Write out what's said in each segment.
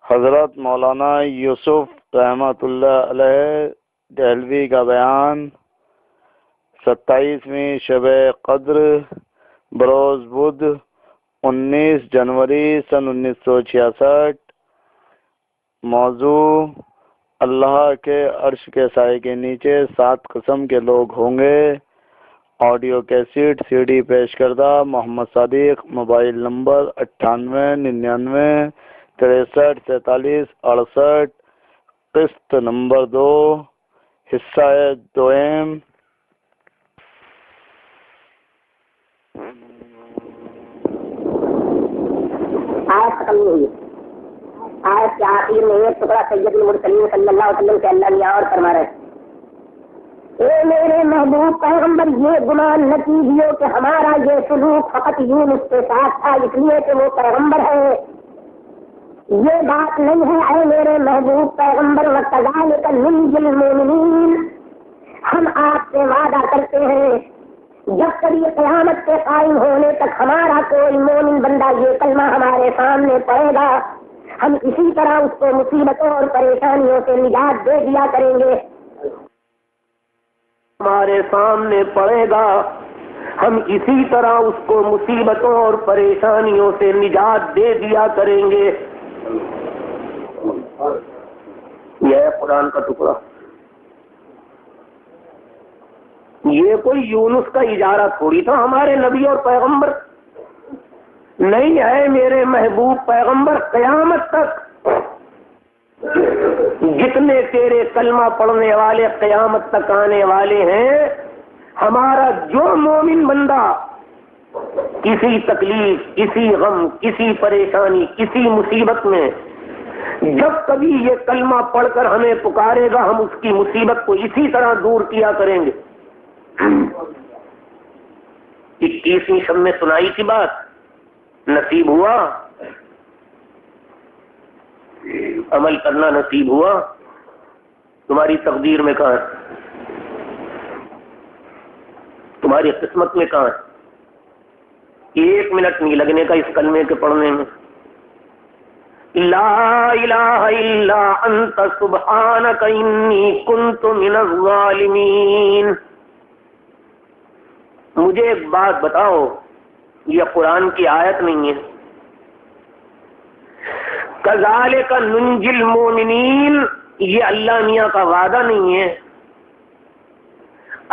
حضرت مولانا یوسف رحمۃ اللہ علیہ دہلوی کا بیان 27ویں شب قدر بروز بدھ 19 جنوری سن 1966۔ موضوع: اللہ کے عرش کے سائے کے نیچے 7 قسم کے لوگ ہوں گے۔ آڈیو کیسیٹ سی ڈی پیش کردہ محمد صادق، موبائل نمبر 9899 63 47 68، قسط نمبر 2، حصہ دوئم۔ آیت ختم نہیں ہوئی۔ آیت کے آخر میں ایک ٹکڑا سید المرسلین صلی اللہ علیہ وسلم سے اللہ نے اور فرما رہے ہیں، اے میرے محبوب پیغمبر، یہ گمان نہ کیجیے کہ ہمارا یہ سلوک فقط یونس کے ساتھ تھا اس لیے کہ وہ پیغمبر ہے۔ یہ بات نہیں ہے اے میرے محبوب پیغمبر، وَكَذَلِكَ نُنْجِي الْمُؤْمِنِينَ، ہم آپ سے وعدہ کرتے ہیں جب کبھی قیامت کے قائم ہونے تک ہمارا کوئی مومن بندہ یہ کلمہ ہمارے سامنے پڑے گا، ہم اسی طرح اس کو مصیبتوں اور پریشانیوں سے نجات دے دیا کریں گے۔ ہمارے سامنے پڑے گا، ہم اسی طرح اس کو مصیبتوں اور پریشانیوں سے نجات دے دیا کریں گے۔ یہ ہے قرآن کا ٹکڑا۔ یہ کوئی یونس کا اجارہ تھوڑی تھا، ہمارے نبی اور پیغمبر نہیں ہے میرے محبوب پیغمبر، قیامت تک جتنے تیرے کلمہ پڑھنے والے قیامت تک آنے والے ہیں، ہمارا جو مومن بندہ کسی تکلیف، کسی غم، کسی پریشانی، کسی مصیبت میں جب کبھی یہ کلمہ پڑھ کر ہمیں پکارے گا، ہم اس کی مصیبت کو اسی طرح دور کیا کریں گے۔ 21ویں شب میں سنائی تھی بات، نصیب ہوا؟ عمل کرنا نصیب ہوا؟ تمہاری تقدیر میں کہاں ہے؟ تمہاری قسمت میں کہاں ہے؟ 1 منٹ نہیں لگنے کا اس کلمے کے پڑھنے میں۔ لا الہ الا انت سبحانک انی کنت من الظالمین۔ مجھے ایک بات بتاؤ، یہ قرآن کی آیت نہیں ہے؟ کذالک ننجی المؤمنین، یہ اللہ میاں کا وعدہ نہیں ہے؟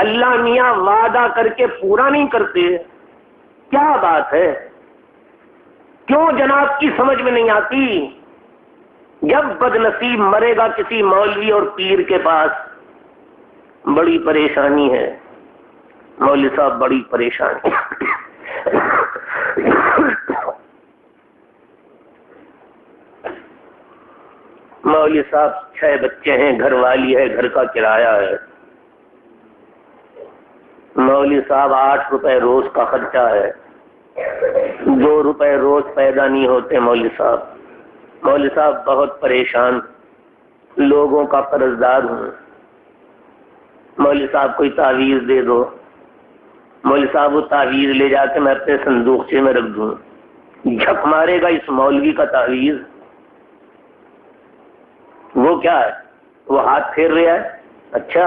اللہ میاں وعدہ کر کے پورا نہیں کرتے؟ کیا بات ہے؟ کیوں جناب کی سمجھ میں نہیں آتی؟ جب بد نصیب مرے گا کسی مولوی اور پیر کے پاس، بڑی پریشانی ہے مولوی صاحب، بڑی پریشانی۔ مولوی صاحب 6 بچے ہیں، گھر والی ہے، گھر کا کرایہ ہے۔ مولوی صاحب 8 روپے روز کا خرچہ ہے، 2 روپے روز پیدا نہیں ہوتے مولوی صاحب۔ مولوی صاحب بہت پریشان، لوگوں کا قرض دار ہوں، مولوی صاحب کوئی تعویذ دے دو۔ مولوی صاحب وہ تعویذ لے جا کے میں اپنے صندوقچے میں رکھ دوں، جھک مارے گا اس مولوی کا تعویذ۔ وہ کیا ہے؟ وہ ہاتھ پھیر رہا ہے، اچھا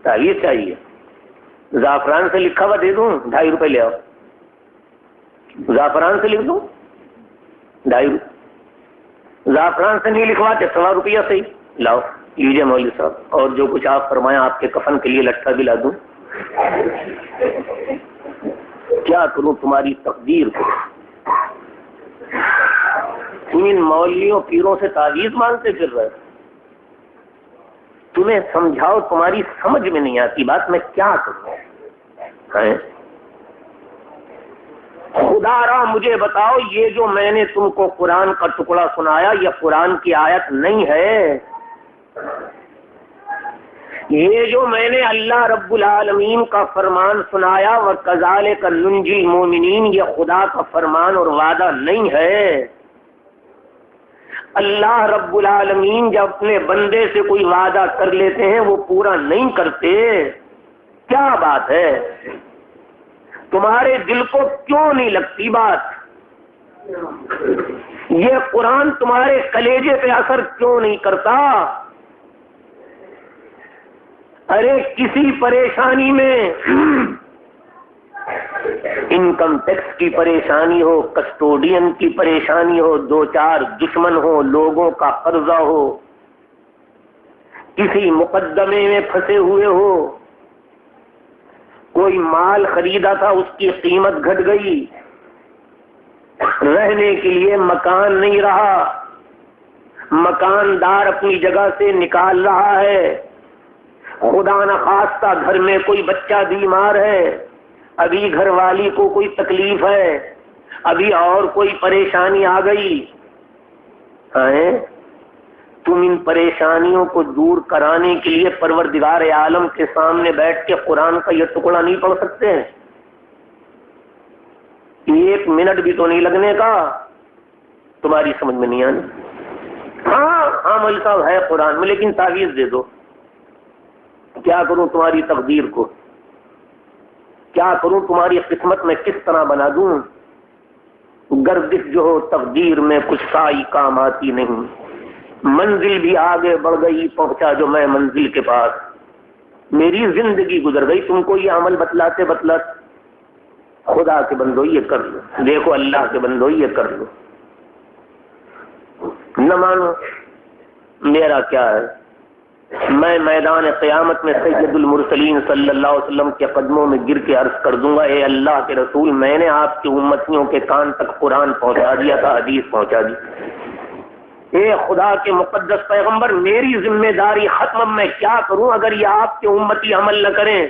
تعویذ چاہیے، زعفران سے لکھا ہوا دے دوں، 2.5 روپے لے آؤ۔ زعفران سے لکھ دوں، 2.5 روپے۔ زعفران سے نہیں لکھواتے، 1.25 روپیہ صحیح لاؤ، لیجیے مولوی صاحب، اور جو کچھ آپ فرمائیں، آپ کے کفن کے لیے لٹکا بھی لا دوں۔ کیا کروں تمہاری تقدیر کو؟ ان مولویوں پیروں سے تعویذ مانگتے پھر رہے، تمہیں سمجھاؤ، تمہاری سمجھ میں نہیں آتی بات، میں کیا کروں؟ خدا را مجھے بتاؤ، یہ جو میں نے تم کو قرآن کا ٹکڑا سنایا، یہ قرآن کی آیت نہیں ہے؟ یہ جو میں نے اللہ رب العالمین کا فرمان سنایا، وَكَذَلِكَ نُنْجِي الْمُؤْمِنِينَ، یہ خدا کا فرمان اور وعدہ نہیں ہے؟ اللہ رب العالمین جب اپنے بندے سے کوئی وعدہ کر لیتے ہیں وہ پورا نہیں کرتے۔ کیا بات ہے؟ تمہارے دل کو کیوں نہیں لگتی بات؟ یہ قرآن تمہارے کلیجے پہ اثر کیوں نہیں کرتا؟ ارے کسی پریشانی میں انکم ٹیکس کی پریشانی ہو، کسٹوڈین کی پریشانی ہو، دو چار دشمن ہو، لوگوں کا قرضہ ہو، کسی مقدمے میں پھنسے ہوئے ہو، کوئی مال خریدا تھا اس کی قیمت گھٹ گئی، رہنے کے لیے مکان نہیں رہا، مکاندار اپنی جگہ سے نکال رہا ہے، خدا نخواستہ گھر میں کوئی بچہ بیمار ہے، ابھی گھر والی کو کوئی تکلیف ہے، ابھی اور کوئی پریشانی آ گئی، تم ان پریشانیوں کو دور کرانے کے لیے پروردگار عالم کے سامنے بیٹھ کے قرآن کا یہ ٹکڑا نہیں پڑھ سکتے ہیں؟ ایک منٹ بھی تو نہیں لگنے کا، تمہاری سمجھ میں نہیں آنی۔ ہاں مول صاحب ہے قرآن میں، لیکن تعویذ دے دو۔ کیا کروں تمہاری تقدیر کو، کیا کروں تمہاری قسمت میں کس طرح بنا دوں؟ گردش جو ہو تقدیر میں کچھ سائی کام آتی نہیں، منزل بھی آگے بڑھ گئی، پہنچا جو میں منزل کے پاس، میری زندگی گزر گئی۔ تم کو یہ عمل بتلاتے بتلاتے خدا کے بندو یہ کر لو، دیکھو اللہ کے بندو یہ کر لو، نہ مانو میرا کیا ہے؟ میں میدان قیامت میں سید المرسلین صلی اللہ علیہ وسلم کے قدموں میں گر کے عرض کر دوں گا، اے اللہ کے رسول، میں نے آپ کی امتیوں کے کان تک قرآن پہنچا دیا تھا، حدیث پہنچا دی۔ اے خدا کے مقدس پیغمبر، میری ذمہ داری ختم، میں کیا کروں اگر یہ آپ کے امتی عمل نہ کریں؟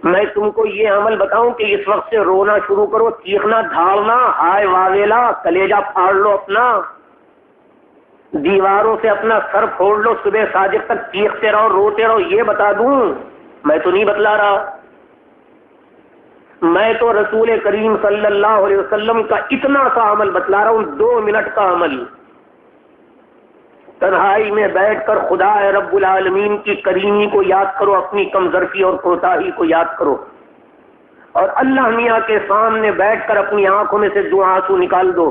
میں تم کو یہ عمل بتاؤں کہ اس وقت سے رونا شروع کرو، چیخنا، دھاڑنا، ہائے واویلا، کلیجہ پھاڑ لو اپنا، دیواروں سے اپنا سر پھوڑ لو، صبح ساجد تک چیختے رہو، روتے رہو، یہ بتا دوں؟ میں تو نہیں بتلا رہا، میں تو رسول کریم صلی اللہ علیہ وسلم کا اتنا سا عمل بتلا رہا ہوں، 2 منٹ کا عمل۔ تنہائی میں بیٹھ کر خدا رب العالمین کی کریمی کو یاد کرو، اپنی کمزرفی اور کوتاہی کو یاد کرو، اور اللہ میاں کے سامنے بیٹھ کر اپنی آنکھوں میں سے 2 آنسو نکال دو۔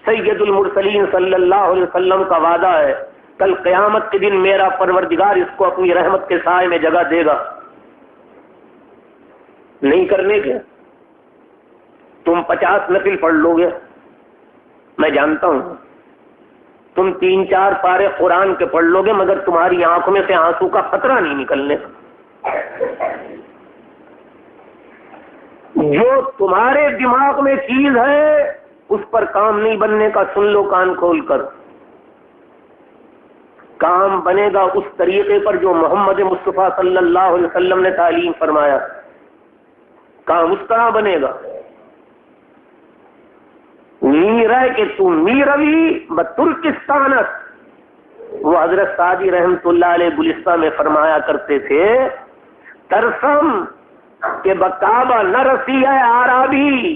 سید المرسلین صلی اللہ علیہ وسلم کا وعدہ ہے، کل قیامت کے دن میرا پروردگار اس کو اپنی رحمت کے سائے میں جگہ دے گا۔ نہیں کرنے کے تم 50 نفل پڑھ لو گے، میں جانتا ہوں، تم 3-4 پارے قرآن کے پڑھ لو گے، مگر تمہاری آنکھوں میں سے آنسو کا قطرہ نہیں نکلنے۔ جو تمہارے دماغ میں چیز ہے اس پر کام نہیں بننے کا، سن لو کان کھول کر، کام بنے گا اس طریقے پر جو محمد مصطفیٰ صلی اللہ علیہ وسلم نے تعلیم فرمایا، کام اس طرح بنے گا۔ میرا کہ تو میروی بترکستانت، وہ حضرت سعدی رحمت اللہ علیہ گلستہ میں فرمایا کرتے تھے، ترسم کہ بکعبہ نہ رسی ہے آرابی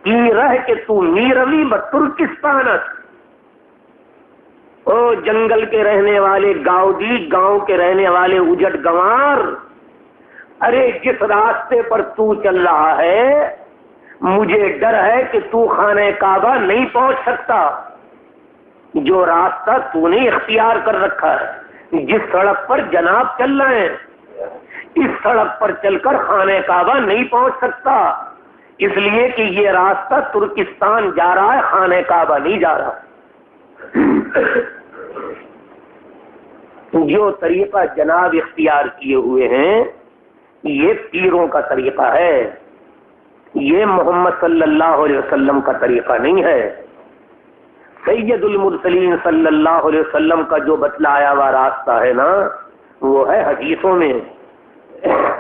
کی رہ کہ تو میروی بترکستانت۔ او جنگل کے رہنے والے گاؤدی، گاؤں کے رہنے والے اجڑ گنوار، ارے جس راستے پر تو چل رہا ہے مجھے ڈر ہے کہ تو خانہ کعبہ نہیں پہنچ سکتا۔ جو راستہ تو نے اختیار کر رکھا ہے، جس سڑک پر جناب چل رہے ہیں، اس سڑک پر چل کر خانہ کعبہ نہیں پہنچ سکتا، اس لیے کہ یہ راستہ ترکستان جا رہا ہے، خانہ کعبہ نہیں جا رہا۔ جو طریقہ جناب اختیار کیے ہوئے ہیں یہ پیروں کا طریقہ ہے، یہ محمد صلی اللہ علیہ وسلم کا طریقہ نہیں ہے۔ سید المرسلین صلی اللہ علیہ وسلم کا جو بتلایا ہوا راستہ ہے نا، وہ ہے حدیثوں میں۔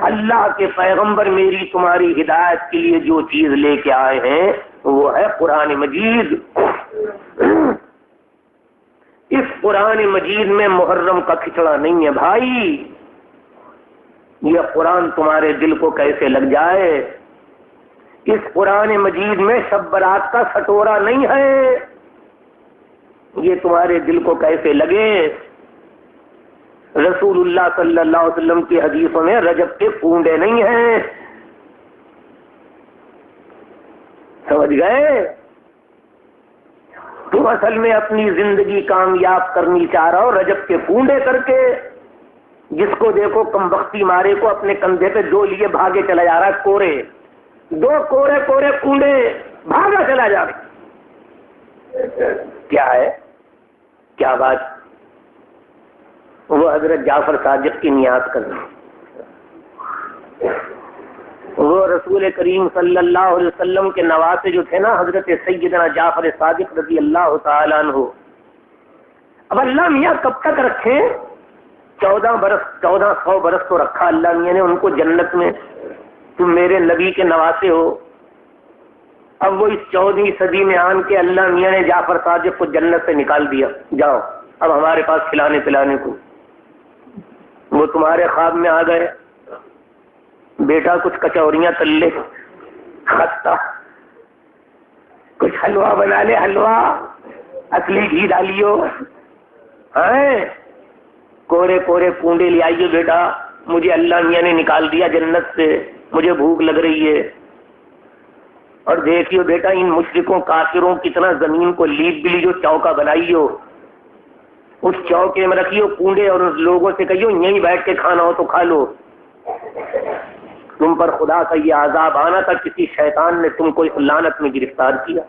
اللہ کے پیغمبر میری تمہاری ہدایت کے لیے جو چیز لے کے آئے ہیں وہ ہے قرآن مجید۔ اس قرآن مجید میں محرم کا کھچڑا نہیں ہے بھائی، یہ قرآن تمہارے دل کو کیسے لگ جائے؟ اس قرآن مجید میں شب برات کا سٹورا نہیں ہے، یہ تمہارے دل کو کیسے لگے؟ رسول اللہ صلی اللہ علیہ وسلم کی حدیثوں میں رجب کے پونڈے نہیں ہیں، سمجھ گئے؟ تم اصل میں اپنی زندگی کامیاب کرنی چاہ رہا ہو رجب کے پونڈے کر کے. جس کو دیکھو کم وقتی مارے کو اپنے کندھے پہ دو لیے بھاگے چلا جا رہا ہے، کورے دو کورے کورے پونڈے بھاگا چلا جا رہا. کیا ہے؟ کیا بات؟ وہ حضرت جعفر صادق کی نیاز کرنا، وہ رسول کریم صلی اللہ علیہ وسلم کے نواسے جو تھے نا حضرت سیدنا جعفر صادق رضی اللہ تعالیٰ عنہ. اب اللہ میاں کب تک رکھے؟ 1400 برس تو رکھا اللہ میاں نے ان کو جنت میں. تم میرے نبی کے نواسے ہو. اب وہ اس 14ویں صدی میں آن کے اللہ میاں نے جعفر صادق کو جنت سے نکال دیا. جاؤ اب ہمارے پاس کھلانے پلانے کو. وہ تمہارے خواب میں آ گئے، بیٹا کچھ کچوریاں تل لے، خطہ کچھ حلوہ بنا لے، حلوہ اصلی گھی ڈالیو. کورے کورے پونڈے لے آئیے بیٹا، مجھے اللہ میاں نے نکال دیا جنت سے، مجھے بھوک لگ رہی ہے. اور دیکھیو بیٹا ان مشرکوں کافروں کتنا زمین کو لیپ بلی جو چوکا بنائی ہو، اس چوکے میں رکھیو پونڈے اور اس لوگوں سے کہیو یہیں بیٹھ کے کھانا ہو تو کھا لو. تم پر خدا کا یہ عذاب آنا تھا، کسی شیطان نے تم کو لعنت میں گرفتار کیا.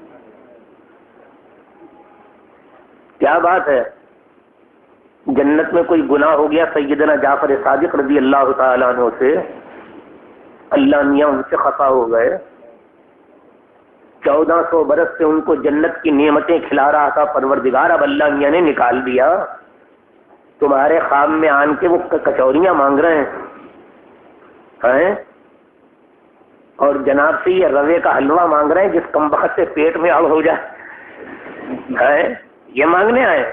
کیا بات ہے؟ جنت میں کوئی گناہ ہو گیا سیدنا جعفر صادق رضی اللہ تعالیٰ عنہ سے، اللہ میاں ان سے خفا ہو گئے. 1400 برس سے ان کو جنت کی نعمتیں کھلا رہا تھا پروردگار، اب اللہ میاں نے نکال دیا. تمہارے خواب میں آن کے وہ کچوریاں مانگ رہے ہیں اور جناب سے یہ روے کا حلوہ مانگ رہے ہیں جس کم بخت سے پیٹ میں اڑ ہو جائے. یہ مانگنے آئے؟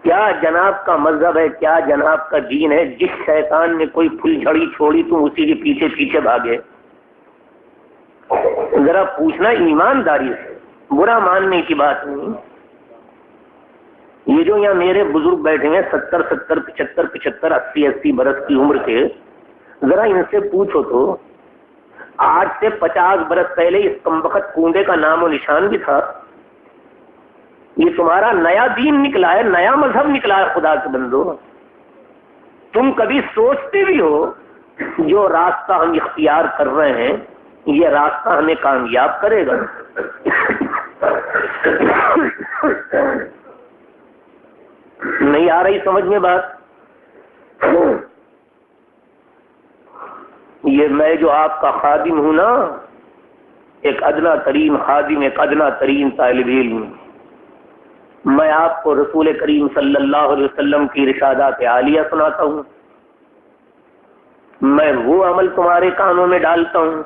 کیا جناب کا مذہب ہے، کیا جناب کا دین ہے؟ جس شیطان نے کوئی پھل جھڑی چھوڑی تم اسی کے پیچھے پیچھے بھاگے. ذرا پوچھنا ایمانداری سے، برا ماننے کی بات نہیں. یہ جو یہاں میرے بزرگ بیٹھے ہیں 70 75 80 برس کی عمر کے، ذرا ان سے پوچھو تو آج سے 50 برس پہلے اس کمبخت پونڈے کا نام و نشان بھی تھا. یہ تمہارا نیا دین نکلا ہے، نیا مذہب نکلا ہے. خدا کے بندو تم کبھی سوچتے بھی ہو جو راستہ ہم اختیار کر رہے ہیں یہ راستہ ہمیں کامیاب کرے گا؟ نہیں آ رہی سمجھ میں بات؟ یہ میں جو آپ کا خادم ہوں نا، ایک ادنا ترین خادم، ایک ادنا ترین طالب علم، میں آپ کو رسول کریم صلی اللہ علیہ وسلم کی ارشادات عالیہ سناتا ہوں. میں وہ عمل تمہارے کانوں میں ڈالتا ہوں.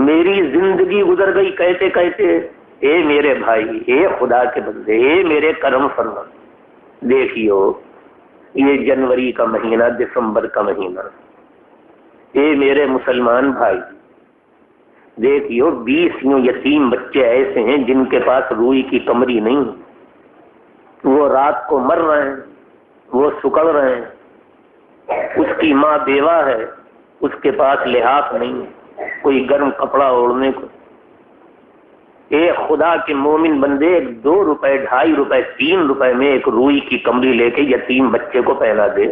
میری زندگی گزر گئی کہتے کہتے اے میرے بھائی، اے خدا کے بندے، اے میرے کرم فرما، دیکھیو یہ جنوری کا مہینہ، دسمبر کا مہینہ، اے میرے مسلمان بھائی دیکھیو 20 یتیم بچے ایسے ہیں جن کے پاس روئی کی کمری نہیں، وہ رات کو مر رہے ہیں، وہ سکڑ رہے ہیں. اس کی ماں بیوہ ہے، اس کے پاس لحاف نہیں، کوئی گرم کپڑا اوڑھنے کو. ایک خدا کے مومن بندے 2 روپے 2.5 روپے 3 روپے میں ایک روئی کی کمری لے کے یتیم بچے کو پہنا دے.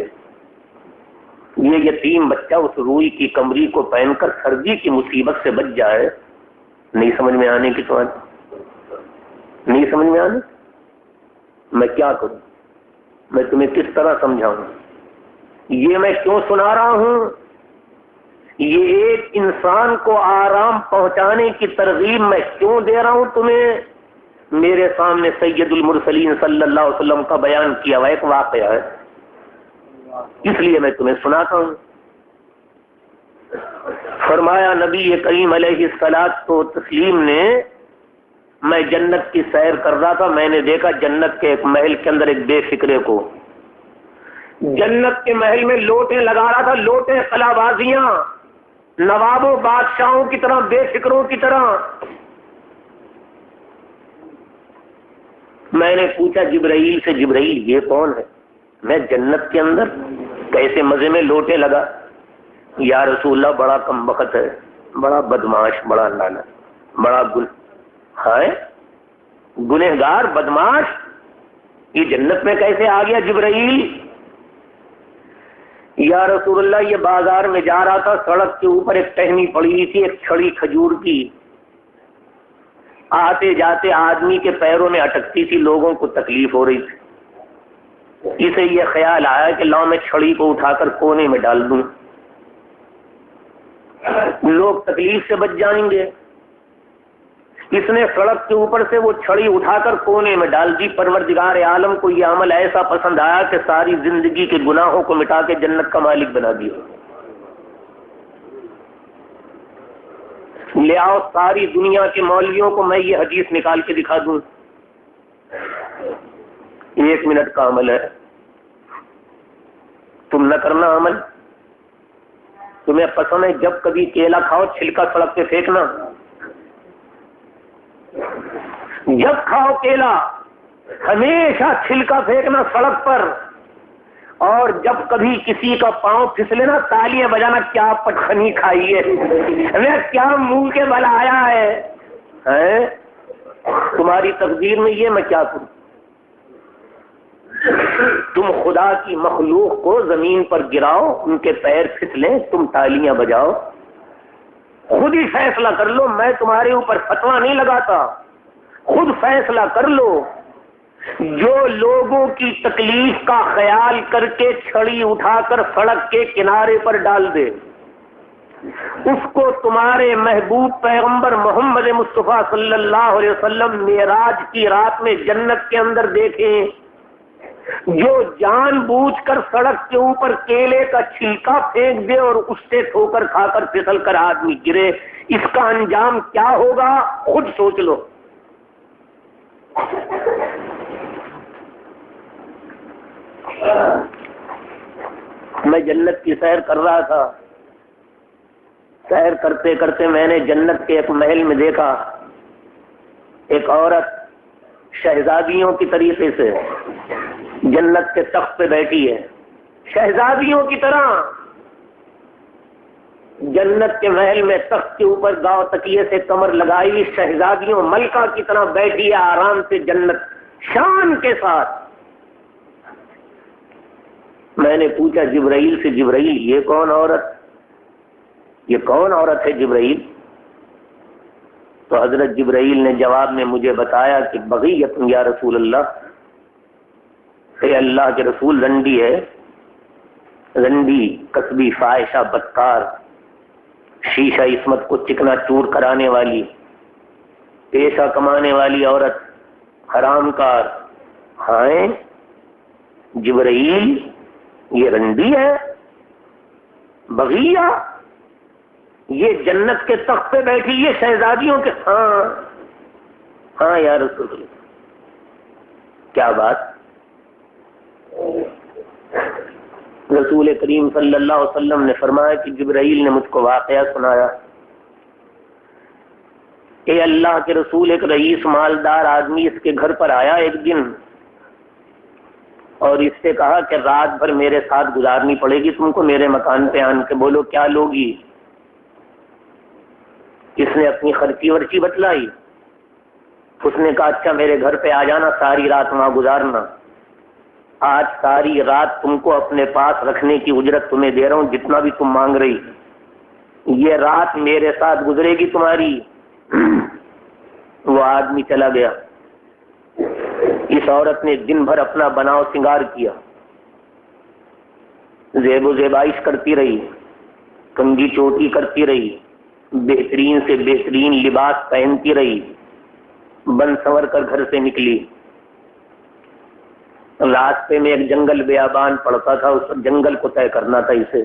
یہ یتیم بچہ اس روئی کی کمری کو پہن کر سردی کی مصیبت سے بچ جائے. نہیں سمجھ میں آنے کی تو نہیں سمجھ میں آنے. میں کیا کروں؟ میں تمہیں کس طرح سمجھاؤں؟ یہ میں کیوں سنا رہا ہوں؟ یہ ایک انسان کو آرام پہنچانے کی ترغیب میں کیوں دے رہا ہوں تمہیں؟ میرے سامنے سید المرسلین صلی اللہ علیہ وسلم کا بیان کیا ہوا ایک واقعہ ہے، اس لیے میں تمہیں سناتا ہوں. فرمایا نبی کریم علیہ الصلوۃ والتسلیم نے، میں جنت کی سیر کر رہا تھا، میں نے دیکھا جنت کے ایک محل کے اندر ایک بے فکرے کو، جنت کے محل میں لوٹیں لگا رہا تھا، لوٹیں قلع بازیاں، نوابوں بادشاہوں کی طرح، بے فکروں کی طرح. میں نے پوچھا جبرائیل سے، جبرائیل یہ کون ہے؟ میں جنت کے اندر کیسے مزے میں لوٹے لگا. یا رسول اللہ بڑا کم وقت ہے، بڑا بدماش، بڑا لعنت، بڑا گنہگار بدماش، یہ جنت میں کیسے آ گیا جبرائیل؟ یا رسول اللہ یہ بازار میں جا رہا تھا، سڑک کے اوپر ایک ٹہنی پڑی ہوئی تھی، ایک چھڑی کھجور کی، آتے جاتے آدمی کے پیروں میں اٹکتی تھی، لوگوں کو تکلیف ہو رہی تھی، اسے یہ خیال آیا کہ لاؤ میں چھڑی کو اٹھا کر کونے میں ڈال دوں، لوگ تکلیف سے بچ جائیں گے۔ اس نے سڑک کے اوپر سے وہ چھڑی اٹھا کر کونے میں ڈال دی۔ پروردگار عالم کو یہ عمل ایسا پسند آیا کہ ساری زندگی کے گناہوں کو مٹا کے جنت کا مالک بنا دیا۔ لے آؤ ساری دنیا کے مولویوں کو میں یہ حدیث نکال کے دکھا دوں، 1 منٹ کا عمل ہے، تم نہ کرنا عمل۔ تمہیں پسند ہے جب کبھی کیلا کھاؤ چھلکا سڑک پہ پھینکنا، جب کھاؤ کیلا ہمیشہ چھلکا پھینکنا سڑک پر، اور جب کبھی کسی کا پاؤں پھسلے نا تالیاں بجانا، کیا پٹخنی کھائی ہے، کیا منہ کے بل آیا ہے، تمہاری تقدیر میں یہ میں کیا کروں؟ تم خدا کی مخلوق کو زمین پر گراؤ، ان کے پیر پھسلیں، تم تالیاں بجاؤ، خود ہی فیصلہ کر لو، میں تمہارے اوپر فتویٰ نہیں لگاتا، خود فیصلہ کر لو۔ جو لوگوں کی تکلیف کا خیال کر کے چھڑی اٹھا کر سڑک کے کنارے پر ڈال دے، اس کو تمہارے محبوب پیغمبر محمد مصطفیٰ صلی اللہ علیہ وسلم معراج کی رات میں جنت کے اندر دیکھیں۔ جو جان بوجھ کر سڑک کے اوپر کیلے کا چھلکا پھینک دے اور اس سے ٹھوکر کھا کر پھسل کر آدمی گرے، اس کا انجام کیا ہوگا خود سوچ لو۔ میں جنت کی سیر کر رہا تھا، سیر کرتے کرتے میں نے جنت کے ایک محل میں دیکھا ایک عورت شہزادیوں کی طریقے سے جنت کے تخت پہ بیٹھی ہے، شہزادیوں کی طرح جنت کے محل میں تخت کے اوپر گاؤ تکیے سے کمر لگائی شہزادیوں ملکہ کی طرح بیٹھی ہے آرام سے جنت شان کے ساتھ۔ میں نے پوچھا جبرائیل سے، جبرائیل یہ کون عورت، یہ کون عورت ہے جبرائیل؟ تو حضرت جبرائیل نے جواب میں مجھے بتایا کہ بغیت یا رسول اللہ، اے اللہ کے رسول، رنڈی ہے، رنڈی کسبی فاحشہ بدکار، شیشہ عصمت کو چکنا چور کرانے والی، پیسہ کمانے والی عورت، حرام کار۔ ہائے جبرائیل یہ رنڈی ہے، بغیہ، یہ جنت کے تخت پہ بیٹھی، یہ شہزادیوں کے، ہاں یا رسول اللہ، کیا بات؟ رسول کریم صلی اللہ علیہ وسلم نے فرمایا کہ جبرائیل نے مجھ کو واقعہ سنایا، اے اللہ کے رسول، ایک رئیس مالدار آدمی اس کے گھر پر آیا ایک دن اور اس سے کہا کہ رات بھر میرے ساتھ گزارنی پڑے گی تم کو میرے مکان پہ آن کے، بولو کیا لوگی؟ اس نے اپنی خرچی ورچی بتلائی، اس نے کہا اچھا میرے گھر پہ آ جانا، ساری رات وہاں گزارنا، آج ساری رات تم کو اپنے پاس رکھنے کی اجرت تمہیں دے رہا ہوں، جتنا بھی تم مانگ رہی، یہ رات میرے ساتھ گزرے گی تمہاری۔ وہ آدمی چلا گیا، اس عورت نے دن بھر اپنا بناؤ سنگار کیا، زیب و زیبائش کرتی رہی، کنگھی چوٹی کرتی رہی، بہترین سے بہترین لباس پہنتی رہی، بن سنور کر گھر سے نکلی۔ راستے میں ایک جنگل بیابان پڑتا تھا، اس جنگل کو طے کرنا تھا اسے،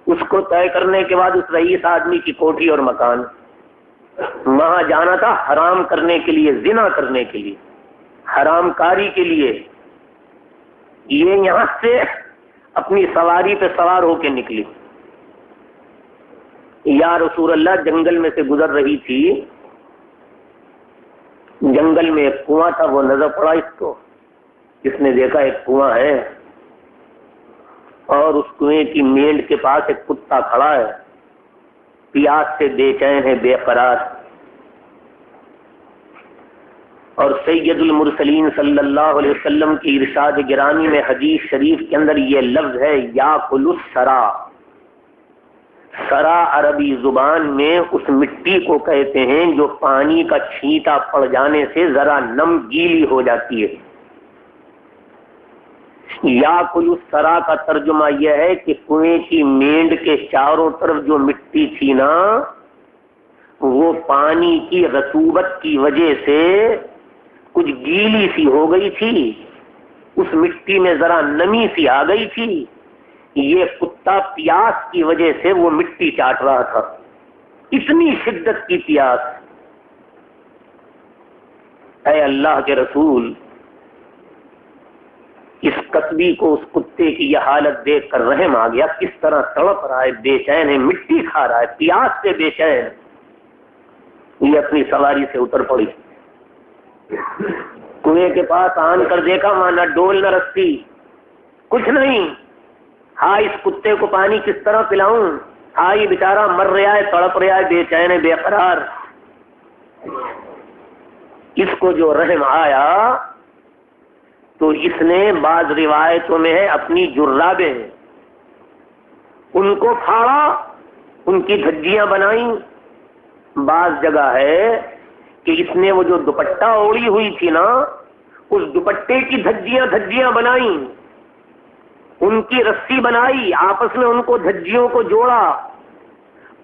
اس کو طے کرنے کے بعد اس رئیس آدمی کی کوٹھی اور مکان، وہاں جانا تھا حرام کرنے کے لیے، زنا کرنے کے لیے، حرام کاری کے لیے۔ یہ یہاں سے اپنی سواری پہ سوار ہو کے نکلی، یا رسول اللہ جنگل میں سے گزر رہی تھی، جنگل میں ایک کنواں تھا، وہ نظر پڑا اس کو، اس نے دیکھا ایک کنواں ہے، اور اس کنویں کی مینڈ کے پاس ایک کتا کھڑا ہے، پیاس سے بے چین ہے، بے قرار. اور سید المرسلین صلی اللہ علیہ وسلم کی ارشاد گرامی میں حدیث شریف کے اندر یہ لفظ ہے یاکل السرا. سرا عربی زبان میں اس مٹی کو کہتے ہیں جو پانی کا چھینٹا پڑ جانے سے ذرا نم گیلی ہو جاتی ہے. یاکل السرا کا ترجمہ یہ ہے کہ کنویں کی مینڈ کے چاروں طرف جو مٹی تھی نا، وہ پانی کی رطوبت کی وجہ سے کچھ گیلی سی ہو گئی تھی، اس مٹی میں ذرا نمی سی آ گئی تھی. یہ کتا پیاس کی وجہ سے وہ مٹی چاٹ رہا تھا، اتنی شدت کی پیاس. اے اللہ کے رسول، اس کسبی کو اس کتے کی یہ حالت دیکھ کر رحم آ گیا، کس طرح تڑپ رہا ہے، بے چین ہے، مٹی کھا رہا ہے، پیاس سے بے چین. یہ اپنی سواری سے اتر پڑی، کنویں کے پاس آن کر دیکھا، وہاں نہ ڈول نہ رسی، کچھ نہیں. ہاں اس کتے کو پانی کس طرح پلاؤں، ہاں یہ بیچارہ مر رہا ہے، تڑپ رہا ہے، بے چین ہے، بے قرار. اس کو جو رحم آیا تو اس نے، بعض روایتوں میں ہے، اپنی جرابیں ان کو پھاڑا، ان کی دھجیاں بنائیں. بعض جگہ ہے کہ اس نے وہ جو دوپٹہ اوڑی ہوئی تھی نا، اس دوپٹے کی دھجیاں بنائیں، ان کی رسی بنائی، آپس میں ان کو دھجیوں کو جوڑا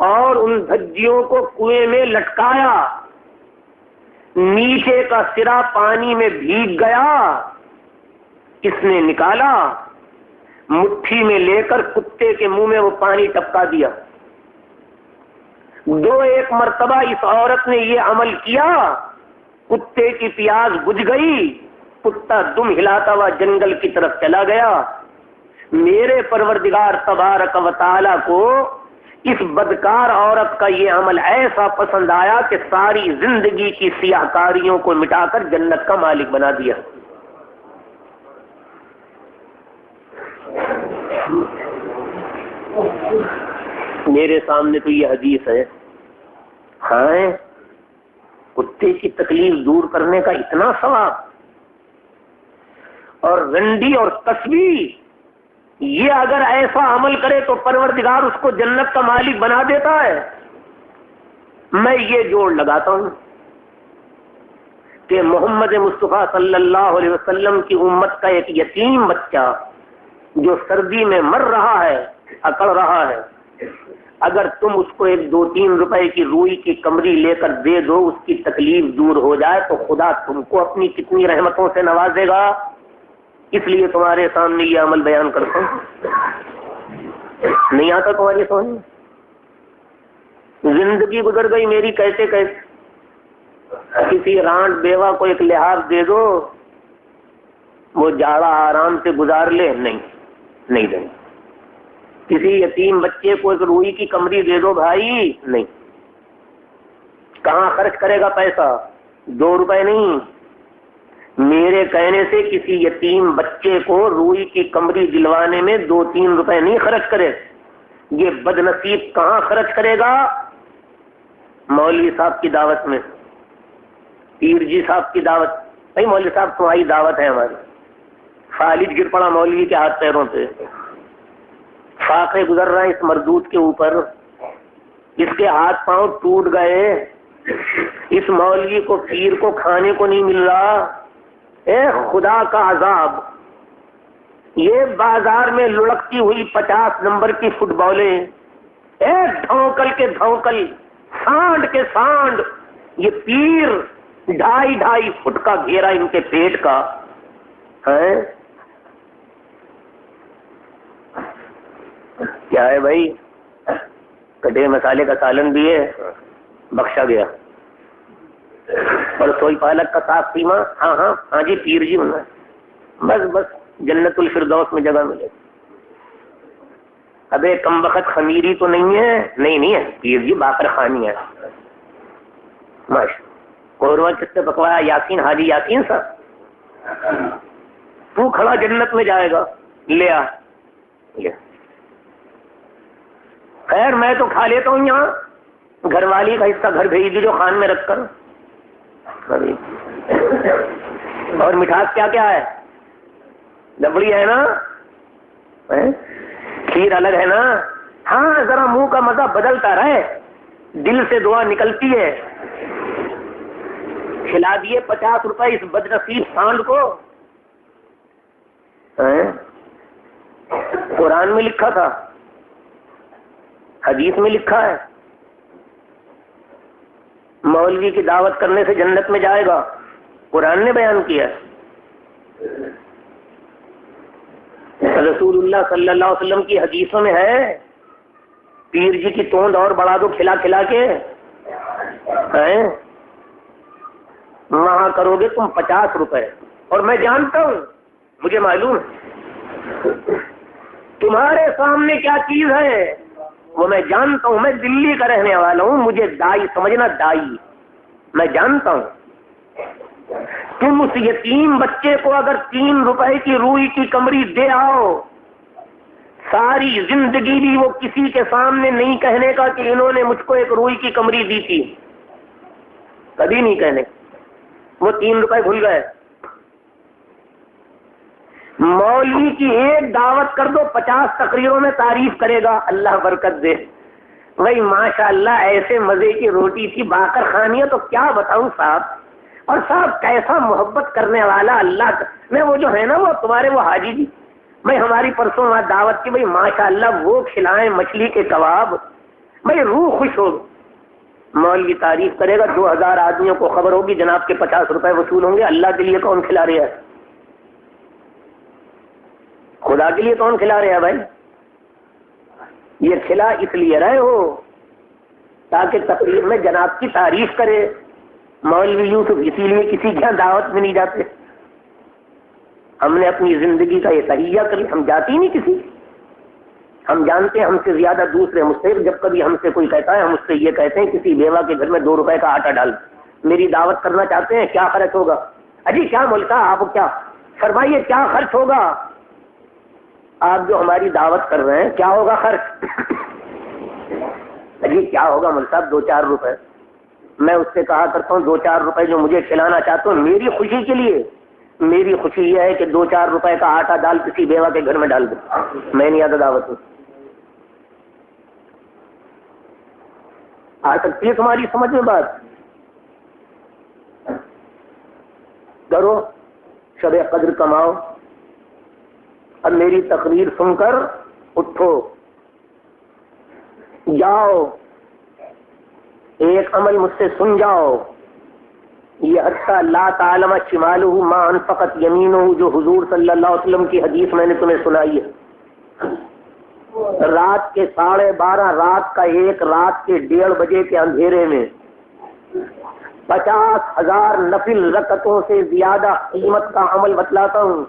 اور ان دھجیوں کو کنویں میں لٹکایا. نیچے کا سرا پانی میں بھیگ گیا، اس نے نکالا، مٹھی میں لے کر کتے کے منہ میں وہ پانی ٹپکا دیا. ایک مرتبہ اس عورت نے یہ عمل کیا، کتے کی پیاس بجھ گئی، کتا دم ہلاتا ہوا جنگل کی طرف چلا گیا. میرے پروردگار تبارک و تعالی کو اس بدکار عورت کا یہ عمل ایسا پسند آیا کہ ساری زندگی کی سیاہ کاریوں کو مٹا کر جنت کا مالک بنا دیا. میرے سامنے تو یہ حدیث ہے. ہاں، کتے کی تکلیف دور کرنے کا اتنا ثواب، اور رنڈی اور کسبی یہ اگر ایسا عمل کرے تو پروردگار اس کو جنت کا مالک بنا دیتا ہے. میں یہ جوڑ لگاتا ہوں کہ محمد مصطفیٰ صلی اللہ علیہ وسلم کی امت کا ایک یتیم بچہ جو سردی میں مر رہا ہے، اکڑ رہا ہے، اگر تم اس کو 1-2-3 روپے کی روئی کی کمری لے کر دے دو، اس کی تکلیف دور ہو جائے، تو خدا تم کو اپنی کتنی رحمتوں سے نوازے گا. اس لیے تمہارے سامنے یہ عمل بیان کرتا ہوں. نہیں آتا تمہاری سمجھ؟ زندگی گزر گئی میری کیسے کسی رانٹ بیوہ کو ایک لحاظ دے دو، وہ جاڑا آرام سے گزار لے، نہیں دیں. کسی یتیم بچے کو ایک روئی کی کمری دے دو بھائی، نہیں. کہاں خرچ کرے گا پیسہ؟ 2 روپے نہیں. میرے کہنے سے کسی یتیم بچے کو روئی کی کمری دلوانے میں 2-3 روپے نہیں خرچ کرے. یہ بد نصیب کہاں خرچ کرے گا؟ مولوی صاحب کی دعوت میں، پیر جی صاحب کی دعوت. بھائی مولوی صاحب تمہاری دعوت ہے ہماری. خالد گر پڑا مولوی کے ہاتھ پیروں پہ، فاقے گزر رہے ہیں اس مردود کے اوپر، اس کے ہاتھ پاؤں ٹوٹ گئے، اس مولوی کو پیر کو کھانے کو نہیں مل رہا. اے خدا کا عذاب، یہ بازار میں لڑکتی ہوئی 50 نمبر کی فٹ بالیں، ایک دھوکل کے دھوکل، سانڈ کے سانڈ، یہ پیر 2.5 فٹ کا گھیرا ان کے پیٹ کا ہے. کیا ہے بھائی؟ کٹے مسالے کا سالن بھی ہے، بخشا گیا. اور سوئی پالک کا صاف قیمہ، ہاں جی پیر جی ہونا، بس جنت الفردوس میں جگہ ملے. ابے کم وقت خمیری تو نہیں ہے؟ نہیں ہے پیر جی، باقر خانی ہے. ماشاء قورمہ کس سے پکوایا؟ یاسین، حاجی یاسین صاحب. تو کھڑا جنت میں جائے گا، لے آ. خیر میں تو کھا لیتا ہوں یہاں، گھر والی کا حصہ گھر بھیج دیجو خان میں رکھ کر. اور مٹھاس کیا کیا ہے؟ لبڑی ہے نا، کھیر الگ ہے نا. ہاں ذرا منہ کا مزہ بدلتا رہے، دل سے دعا نکلتی ہے. کھلا دیے 50 روپے اس بد نصیب سانڈ کو. قرآن میں لکھا تھا، حدیث میں لکھا ہے مولوی کی دعوت کرنے سے جنت میں جائے گا، قرآن نے بیان کیا. رسول اللہ صلی اللہ علیہ وسلم کی حدیثوں میں ہے پیر جی کی توند اور بڑھا دو کھلا کھلا کے. وہاں کرو گے تم 50 روپے. اور میں جانتا ہوں، مجھے معلوم ہے تمہارے سامنے کیا چیز ہے، وہ میں جانتا ہوں. میں دلی کا رہنے والا ہوں، مجھے دائی سمجھنا، دائی میں جانتا ہوں. تم اس یتیم بچے کو اگر 3 روپے کی روئی کی کمری دے آؤ، ساری زندگی بھی وہ کسی کے سامنے نہیں کہنے کا کہ انہوں نے مجھ کو ایک روئی کی کمری دی تھی، کبھی نہیں کہنے. وہ 3 روپے بھول گئے. مولوی کی ایک دعوت کر دو، 50 تقریروں میں تعریف کرے گا، اللہ برکت دے. بھائی ماشاء اللہ ایسے مزے کی روٹی تھی باقر خانیہ، تو کیا بتاؤں صاحب. اور صاحب کیسا محبت کرنے والا اللہ. میں وہ جو ہے نا وہ تمہارے وہ حاجی جی، میں ہماری پرسوں وہاں دعوت کی، بھائی ماشاء اللہ وہ کھلائیں مچھلی کے کباب، بھائی روح خوش ہو. مولوی تعریف کرے گا، 2000 آدمیوں کو خبر ہوگی جناب کے 50 روپے وصول ہوں گے. اللہ کے لیے کون کھلا رہا ہے؟ خدا کے لیے کون کھلا رہا ہے بھائی؟ یہ کھلا اس لیے رہے ہو تاکہ تقریر میں جناب کی تعریف کرے. مولوی یوسف اسی لیے کسی کی دعوت میں نہیں جاتے. ہم نے اپنی زندگی کا یہ تہیہ کر لیا، ہم جاتے ہی نہیں کسی. ہم جانتے ہیں ہم سے زیادہ دوسرے مستحق. جب کبھی ہم سے کوئی کہتا ہے ہم اس سے یہ کہتے ہیں کسی بیوہ کے گھر میں 2 روپے کا آٹا ڈال میری دعوت کرنا چاہتے ہیں، کیا خرچ ہوگا؟ اجی کیا ملکہ آپ کیا فرمائیے، کیا خرچ ہوگا؟ آپ جو ہماری دعوت کر رہے ہیں کیا ہوگا خرچ؟ اجی کیا ہوگا مول صاحب 2-4 روپے. میں اس سے کہا کرتا ہوں 2-4 روپے جو مجھے کھلانا چاہتا ہوں میری خوشی کے لیے، میری خوشی یہ ہے کہ 2-4 روپے کا آٹا دال کسی بیوہ کے گھر میں ڈال دو. میں نہیں آتا دعوت میں. آ سکتی ہے تمہاری سمجھ میں بات؟ کرو شب قدر کماؤ. اب میری تقریر سن کر اٹھو جاؤ، ایک عمل مجھ سے سن جاؤ. یہ حتیٰ لا تعلم شمالہ ما انفقت یمینہ، جو حضور صلی اللہ علیہ وسلم کی حدیث میں نے تمہیں سنائی ہے. رات کے 12:30، رات کا 1، رات کے 1:30 بجے کے اندھیرے میں 50,000 نفل رکعتوں سے زیادہ قیمت کا عمل بتلاتا ہوں.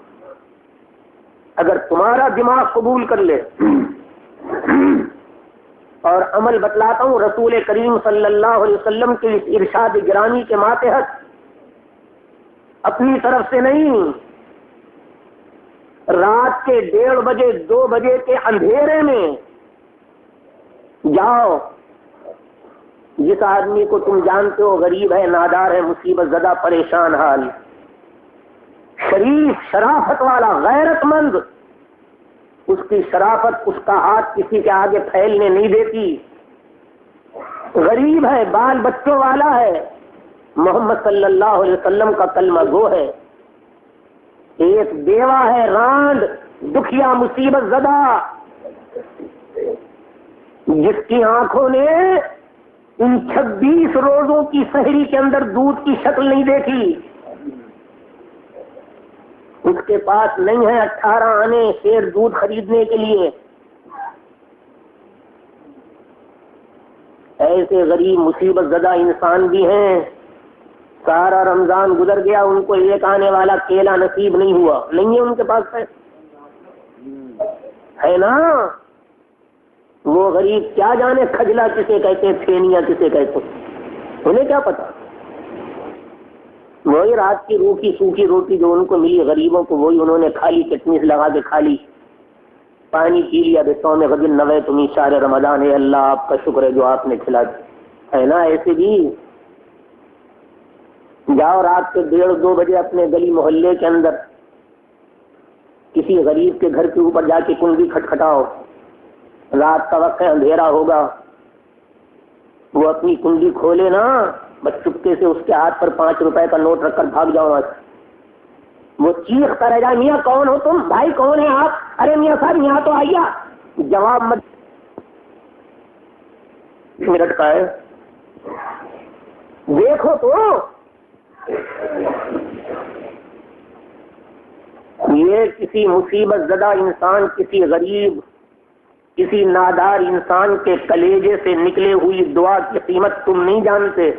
اگر تمہارا دماغ قبول کر لے اور عمل بتلاتا ہوں رسول کریم صلی اللہ علیہ وسلم کے اس ارشاد گرامی کے ماتحت، اپنی طرف سے نہیں، رات کے 1:30 بجے 2 بجے کے اندھیرے میں جاؤ. جس آدمی کو تم جانتے ہو غریب ہے، نادار ہے، مصیبت زدہ، پریشان حال، شریف شرافت والا، غیرت مند، اس کی شرافت اس کا ہاتھ کسی کے آگے پھیلنے نہیں دیتی. غریب ہے، بال بچوں والا ہے، محمد صلی اللہ علیہ وسلم کا کلمہ گو ہے. ایک بیوہ ہے رانڈ، دکھیا، مصیبت زدہ، جس کی آنکھوں نے ان 26 روزوں کی سحری کے اندر دودھ کی شکل نہیں دیکھی. اس کے پاس نہیں ہے 18 آنے شیر دودھ خریدنے کے لیے. ایسے غریب مصیبت زدہ انسان بھی ہیں. سارا رمضان گزر گیا، ان کو ایک آنے والا کیلا نصیب نہیں ہوا. نہیں ہے ان کے پاس ہے نا. وہ غریب کیا جانے کھجلا کسے کہتے، پھینیا کسے کہتے، انہیں کیا پتا. وہی رات کی روکھی سوکھی روٹی جو ان کو ملی غریبوں کو، وہی انہوں نے کھا لی، چٹنی سے لگا کے کھا لی. پانی پی لیا بصوم غد نویت من شہر رمضان، ہے اللہ آپ کا شکر ہے جو آپ نے کھلا دیا، ہے نا؟ ایسے بھی جاؤ رات کے 1:30-2 بجے اپنے گلی محلے کے اندر کسی غریب کے گھر کے اوپر جا کے کنڈی کھٹکھٹاؤ، رات کا وقت ہے، اندھیرا ہوگا، وہ اپنی کنڈی کھولے نا، بس چپکے سے اس کے ہاتھ پر 5 روپے کا نوٹ رکھ کر بھاگ جاؤ، وہ چیختا رہ جائے، میاں کون ہو تم؟ بھائی کون ہے آپ؟ ارے میاں صاحب یہاں تو آئیے، جواب مت، منٹ کا ہے، دیکھو تو یہ کسی مصیبت زدہ انسان، کسی غریب، کسی نادار انسان کے کلیجے سے نکلے ہوئی دعا کی قیمت تم نہیں جانتے،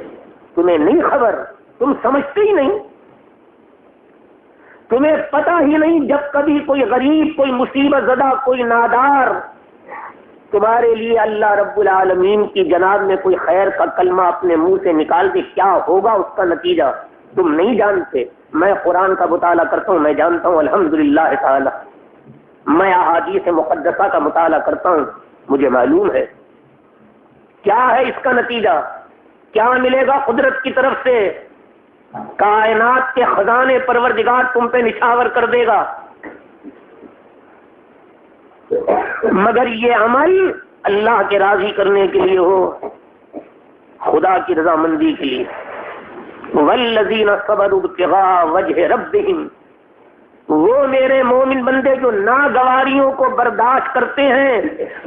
تمہیں نہیں خبر، تم سمجھتے ہی نہیں، تمہیں پتہ ہی نہیں۔ جب کبھی کوئی غریب، کوئی مصیبت زدہ، کوئی نادار تمہارے لیے اللہ رب العالمین کی جناب میں کوئی خیر کا کلمہ اپنے منہ سے نکال کے، کیا ہوگا اس کا نتیجہ تم نہیں جانتے۔ میں قرآن کا مطالعہ کرتا ہوں، میں جانتا ہوں الحمدللہ تعالی، میں احادیث مقدسہ کا مطالعہ کرتا ہوں، مجھے معلوم ہے کیا ہے اس کا نتیجہ، کیا ملے گا قدرت کی طرف سے۔ کائنات کے خزانے پروردگار تم پہ نچھاور کر دے گا، مگر یہ عمل اللہ کے راضی کرنے کے لیے ہو، خدا کی رضامندی کے لیے۔ والذین صبروا ابتغاء وجہ ربہم، وہ میرے مومن بندے جو ناگواریوں کو برداشت کرتے ہیں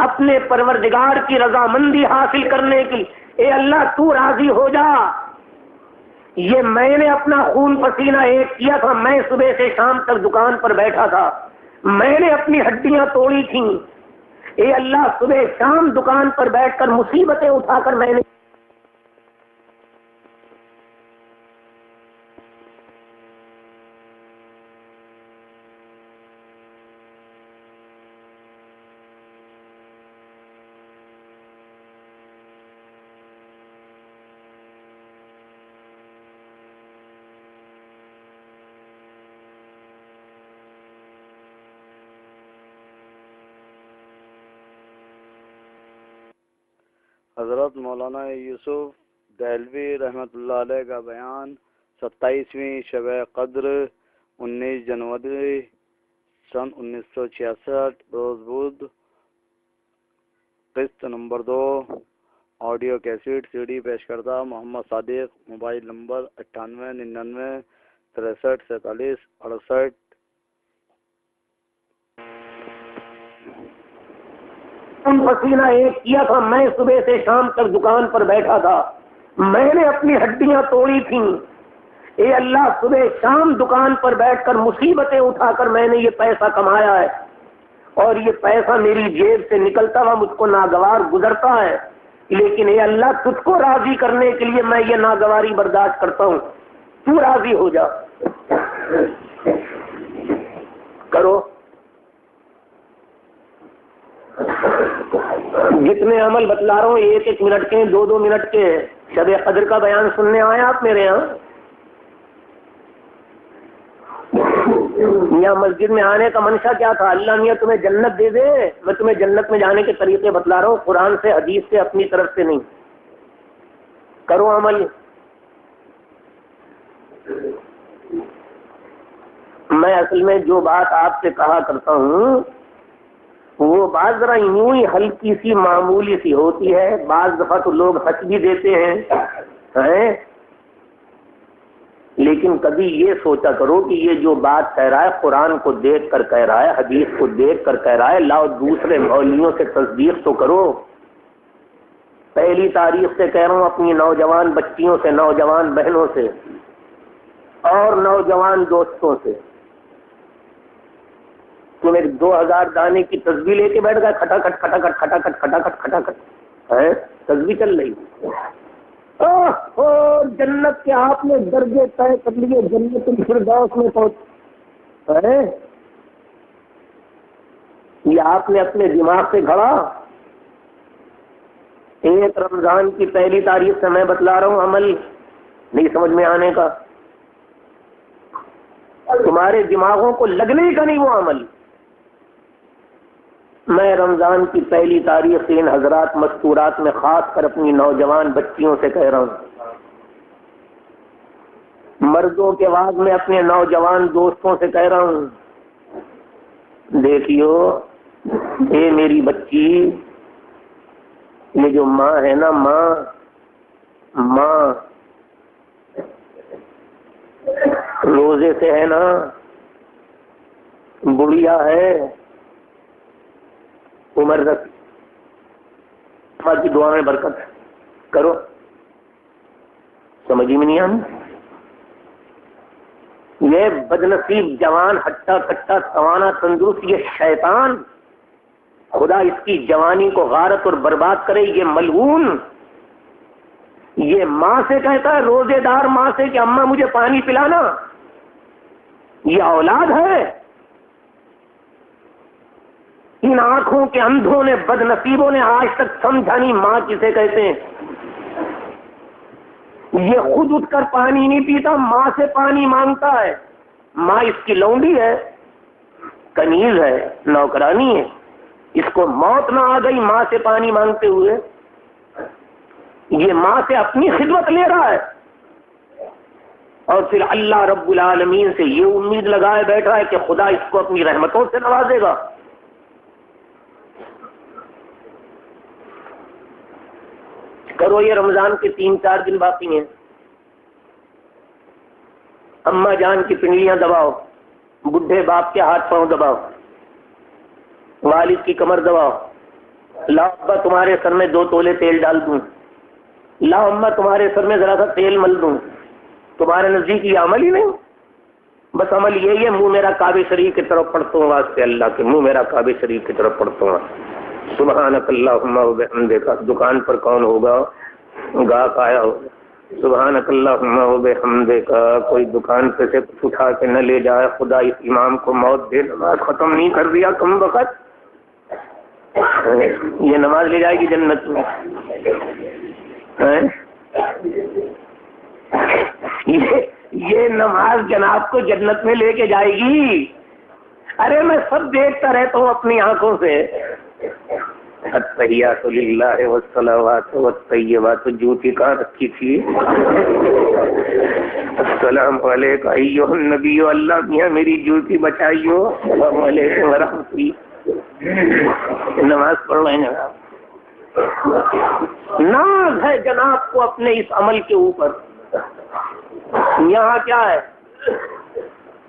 اپنے پروردگار کی رضامندی حاصل کرنے کی۔ اے اللہ تو راضی ہو جا، یہ میں نے اپنا خون پسینہ ایک کیا تھا، میں صبح سے شام تک دکان پر بیٹھا تھا، میں نے اپنی ہڈیاں توڑی تھیں، اے اللہ صبح شام دکان پر بیٹھ کر مصیبتیں اٹھا کر میں نے حضرت مولانا یوسف دہلوی رحمۃ اللہ علیہ کا بیان 27ویں شب قدر 19 جنوری سن 1966 روز بدھ، قسط number 2، audio cassette C D پیش کردہ محمد صادق، موبائل نمبر 9899 63 47 68۔ پسینہ ایک کیا تھا، میں صبح سے شام تک دکان پر بیٹھا تھا، میں نے اپنی ہڈیاں توڑی تھیں، اے اللہ صبح شام دکان پر بیٹھ کر مصیبتیں اٹھا کر میں نے یہ پیسہ کمایا ہے، اور یہ پیسہ میری جیب سے نکلتا ہوا مجھ کو ناگوار گزرتا ہے، لیکن اے اللہ تجھ کو راضی کرنے کے لیے میں یہ ناگواری برداشت کرتا ہوں، تو راضی ہو جا۔ کرو جتنے عمل بتلا رہا ہوں، 1-1 منٹ کے، 2-2 منٹ کے، شب قدر کا بیان سننے آئے آپ میرے یہاں؟ یہاں مسجد میں آنے کا منشا کیا تھا؟ اللہ میاں تمہیں جنت دے دے، میں تمہیں جنت میں جانے کے طریقے بتلا رہا ہوں، قرآن سے، حدیث سے، اپنی طرف سے نہیں۔ کرو عمل۔ میں اصل میں جو بات آپ سے کہا کرتا ہوں وہ بات ذرا یوں ہی ہلکی سی معمولی سی ہوتی ہے، بعض دفعہ تو لوگ ہنس بھی دیتے ہیں، لیکن کبھی یہ سوچا کرو کہ یہ جو بات کہہ رہا ہے قرآن کو دیکھ کر کہہ رہا ہے، حدیث کو دیکھ کر کہہ رہا ہے، لاؤ دوسرے مولویوں سے تصدیق تو کرو۔ پہلی تاریخ سے کہہ رہا ہوں، اپنی نوجوان بچیوں سے، نوجوان بہنوں سے اور نوجوان دوستوں سے، تم ایک 2000 دانے کی تسبیح لے کے بیٹھ گئے، کھٹاکھٹ کھٹاکھٹ کھٹاکھٹ کھٹاکھٹ کھٹاکھٹ ہے، تسبیح چل رہی۔ جنت کے آپ نے درجے طے کر لیے، جنت الفردوس میں پہنچ، یہ آپ نے اپنے دماغ سے گھڑا؟ ایک رمضان کی پہلی تاریخ سے میں بتلا رہا ہوں، عمل نہیں سمجھ میں آنے کا، تمہارے دماغوں کو لگنے کا نہیں وہ عمل۔ میں رمضان کی پہلی تاریخ سے ان حضرات مستورات میں خاص کر اپنی نوجوان بچیوں سے کہہ رہا ہوں، مردوں کے بعد میں اپنے نوجوان دوستوں سے کہہ رہا ہوں، دیکھیو اے میری بچی، یہ جو ماں ہے نا، ماں روزے سے ہے نا، بڑھیا ہے، عمر رکھ، ماں کی دعا میں برکت کرو، سمجھ میں نہیں آنا؟ یہ بدنصیب جوان ہٹا کٹا سوانا تندرست، یہ شیطان، خدا اس کی جوانی کو غارت اور برباد کرے، یہ ملعون، یہ ماں سے کہتا ہے، روزے دار ماں سے کہ اماں مجھے پانی پلانا، یہ اولاد ہے؟ ان آنکھوں کے اندھوں نے، بد نصیبوں نے آج تک سمجھا نہیں ماں کسے کہتے ہیں۔ یہ خود اٹھ کر پانی نہیں پیتا، ماں سے پانی مانگتا ہے، ماں اس کی لونڈی ہے، کنیز ہے، نوکرانی ہے، اس کو موت نہ آ گئی ماں سے پانی مانگتے ہوئے، یہ ماں سے اپنی خدمت لے رہا ہے، اور پھر اللہ رب العالمین سے یہ امید لگائے بیٹھا ہے کہ خدا اس کو اپنی رحمتوں سے نوازے گا۔ کرو، یہ رمضان کے 3-4 دن باقی ہیں، اماں جان کی پنڈلیاں دباؤ، بڈھے باپ کے ہاتھ پاؤں دباؤ، والد کی کمر دباؤ، لاؤ ابا تمہارے سر میں 2 تولے تیل ڈال دوں، لاؤ اماں تمہارے سر میں ذرا سا تیل مل دوں۔ تمہارے نزدیک یہ عمل ہی نہیں، بس عمل یہی ہے، منہ میرا کعبہ شریف کی طرف پڑھتا ہوں، واسطے اللہ کے، منہ میرا کعبہ شریف کی طرف پڑھتا ہوں، سبحانک اللہم وبحمدک۔ دکان پر کون ہوگا؟ گاہک آیا ہوگا، سبحانک اللہم وبحمدک، کوئی دکان پہ سے کچھ اٹھا کے نہ لے جائے، خدا اس امام کو موت دے، نماز ختم نہیں کر دیا کم وقت، یہ نماز لے جائے گی جنت میں؟ یہ نماز جناب کو جنت میں لے کے جائے گی؟ ارے میں سب دیکھتا رہتا ہوں اپنی آنکھوں سے، التحیات للہ والصلوات والطیبات، جوتی کہاں رکھی تھی؟ السلام علیکم ایھا النبی، اللہ میاں میری جوتی بچائیو، السلام علیکم ورحمۃ اللہ، نماز پڑھ رہے ہیں جناب، ناز ہے جناب کو اپنے اس عمل کے اوپر۔ یہاں کیا ہے؟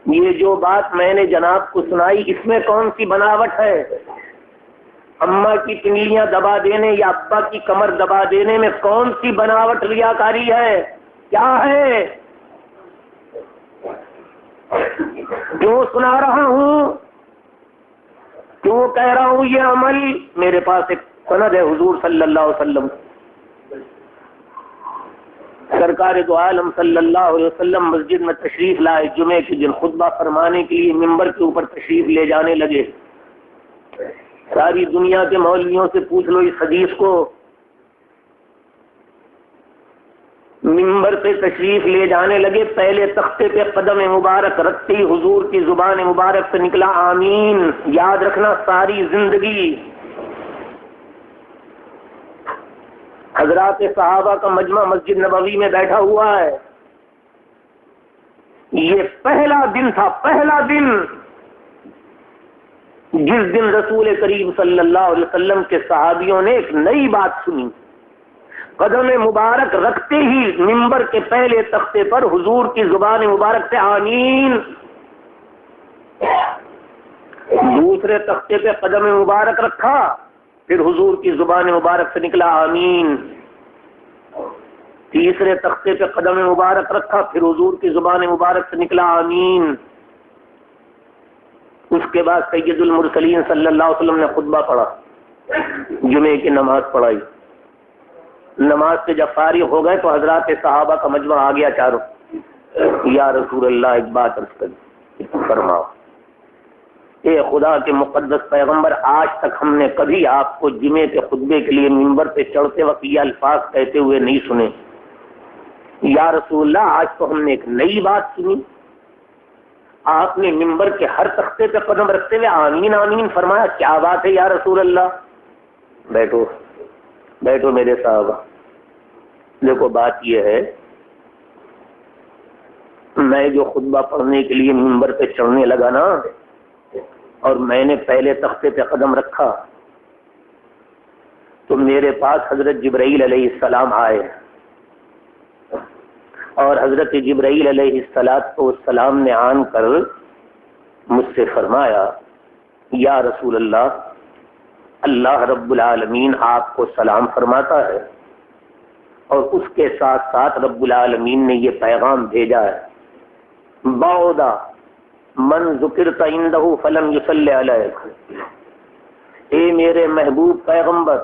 یہ جو بات میں نے جناب کو سنائی، اس میں کون سی بناوٹ ہے؟ اماں کی پنڈلیاں دبا دینے یا ابا کی کمر دبا دینے میں کون سی بناوٹ ریاکاری ہے؟ کیا ہے؟ کیوں سنا رہا ہوں، کیوں کہہ رہا ہوں یہ عمل؟ میرے پاس ایک سند ہے، حضور صلی اللہ علیہ وسلم، سرکار دو عالم صلی اللہ علیہ وسلم مسجد میں تشریف لائے، جمعے کے دن خطبہ فرمانے کے لیے ممبر کے اوپر تشریف لے جانے لگے۔ ساری دنیا کے مولویوں سے پوچھ لو اس حدیث کو، ممبر پہ تشریف لے جانے لگے، پہلے تختے پہ قدم مبارک رکھتے ہی حضور کی زبان مبارک سے نکلا آمین۔ یاد رکھنا ساری زندگی حضرات صحابہ کا مجمع مسجد نبوی میں بیٹھا ہوا ہے، یہ پہلا دن تھا، پہلا دن جس دن رسول کریم صلی اللہ علیہ وسلم کے صحابیوں نے ایک نئی بات سنی، قدم مبارک رکھتے ہی منبر کے پہلے تختے پر حضور کی زبان مبارک سے آمین، دوسرے تختے پہ قدم مبارک رکھا، پھر حضور کی زبان مبارک سے نکلا آمین، تیسرے تختے پہ قدم مبارک رکھا، پھر حضور کی زبان مبارک سے نکلا آمین۔ اس کے بعد سید المرسلین صلی اللہ علیہ وسلم نے خطبہ پڑھا، جمعے کی نماز پڑھائی، نماز سے جب فارغ ہو گئے تو حضرات صحابہ کا مجمع آ گیا چاروں، یا رسول اللہ ایک بات عرض کر فرماؤ، اے خدا کے مقدس پیغمبر، آج تک ہم نے کبھی آپ کو جمعے کے خطبے کے لیے منبر پہ چڑھتے وقت یہ الفاظ کہتے ہوئے نہیں سنے، یا رسول اللہ آج تو ہم نے ایک نئی بات سنی، آپ نے منبر کے ہر تختے پہ قدم رکھتے ہوئے آمین آمین فرمایا. کیا بات ہے یا رسول اللہ. بیٹھو بیٹھو میرے صاحب. دیکھو بات یہ ہے، میں جو خطبہ پڑھنے کے لیے منبر پہ چڑھنے لگا نا، اور میں نے پہلے تختے پہ قدم رکھا تو میرے پاس حضرت جبرائیل علیہ السلام آئے، اور حضرت جبرائیل علیہ السلام نے آن کر مجھ سے فرمایا یا رسول اللہ، اللہ رب العالمین آپ کو سلام فرماتا ہے، اور اس کے ساتھ ساتھ رب العالمین نے یہ پیغام بھیجا ہے، بعودا من ذکرت عنده فلم یصلی علیک. اے میرے محبوب پیغمبر،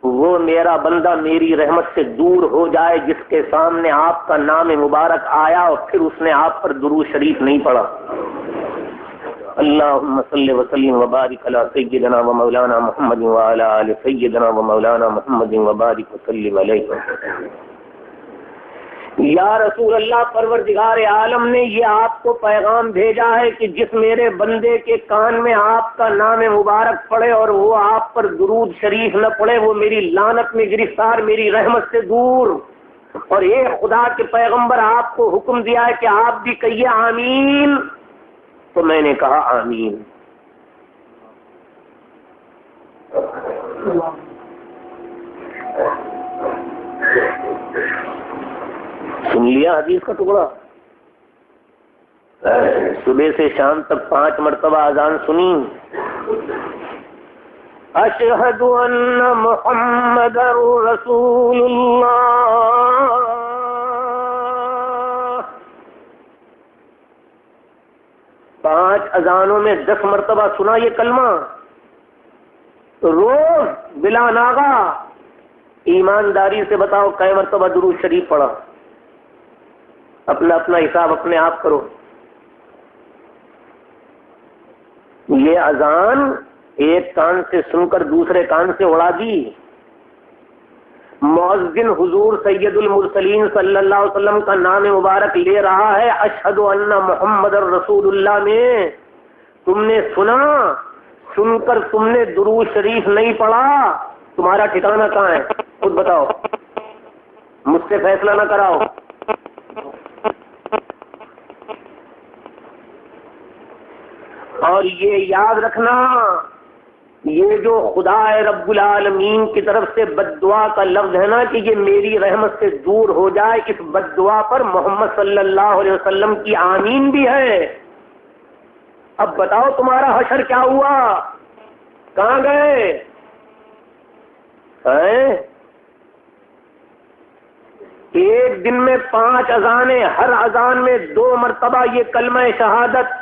وہ میرا بندہ میری رحمت سے دور ہو جائے جس کے سامنے آپ کا نام مبارک آیا اور پھر اس نے آپ پر درود شریف نہیں پڑھا. اللہم صلی وسلم وبارک علی سیدنا و مولانا محمد وعلی آل سیدنا و مولانا محمد وبارک وسلم علیہ. یا رسول اللہ، پروردگار عالم نے یہ آپ کو پیغام بھیجا ہے کہ جس میرے بندے کے کان میں آپ کا نام مبارک پڑے اور وہ آپ پر درود شریف نہ پڑے، وہ میری لعنت میں گرفتار، میری رحمت سے دور. اور ایک خدا کے پیغمبر آپ کو حکم دیا ہے کہ آپ بھی کہیے آمین. تو میں نے کہا آمین. سن لیا حدیث کا ٹکڑا. صبح سے شام تک 5 مرتبہ اذان سنی. اشہد ان محمد رسول اللہ. 5 اذانوں میں 10 مرتبہ سنا یہ کلمہ. روز بلا ناغا. ایمانداری سے بتاؤ کئی مرتبہ درود شریف پڑھا؟ اپنا اپنا حساب اپنے آپ کرو. یہ اذان ایک کان سے سن کر دوسرے کان سے اڑا دی. مؤذن حضور سید المرسلین صلی اللہ علیہ وسلم کا نام مبارک لے رہا ہے، اشہد ان محمد رسول اللہ میں. تم نے سنا، سن کر تم نے درود شریف نہیں پڑھا، تمہارا ٹھکانہ کہاں ہے؟ خود بتاؤ، مجھ سے فیصلہ نہ کراؤ. اور یہ یاد رکھنا، یہ جو خدا رب العالمین کی طرف سے بد دعا کا لفظ ہے نا کہ یہ میری رحمت سے دور ہو جائے، اس بد دعا پر محمد صلی اللہ علیہ وسلم کی آمین بھی ہے. اب بتاؤ تمہارا حشر کیا ہوا؟ کہاں گئے؟ ایک دن میں 5 اذانیں، ہر اذان میں 2 مرتبہ یہ کلمہ شہادت.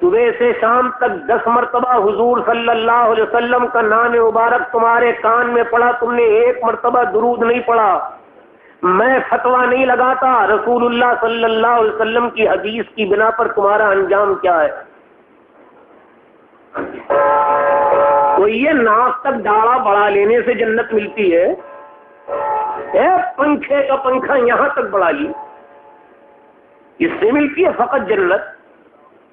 صبح سے شام تک 10 مرتبہ حضور صلی اللہ علیہ وسلم کا نام مبارک تمہارے کان میں پڑا، تم نے 1 مرتبہ درود نہیں پڑھا. میں فتویٰ نہیں لگاتا، رسول اللہ صلی اللہ علیہ وسلم کی حدیث کی بنا پر تمہارا انجام کیا ہے. تو یہ ناک تک ڈاڑا بڑھا لینے سے جنت ملتی ہے؟ پنکھے کا پنکھا یہاں تک بڑھا لی، اس سے ملتی ہے فقط جنت.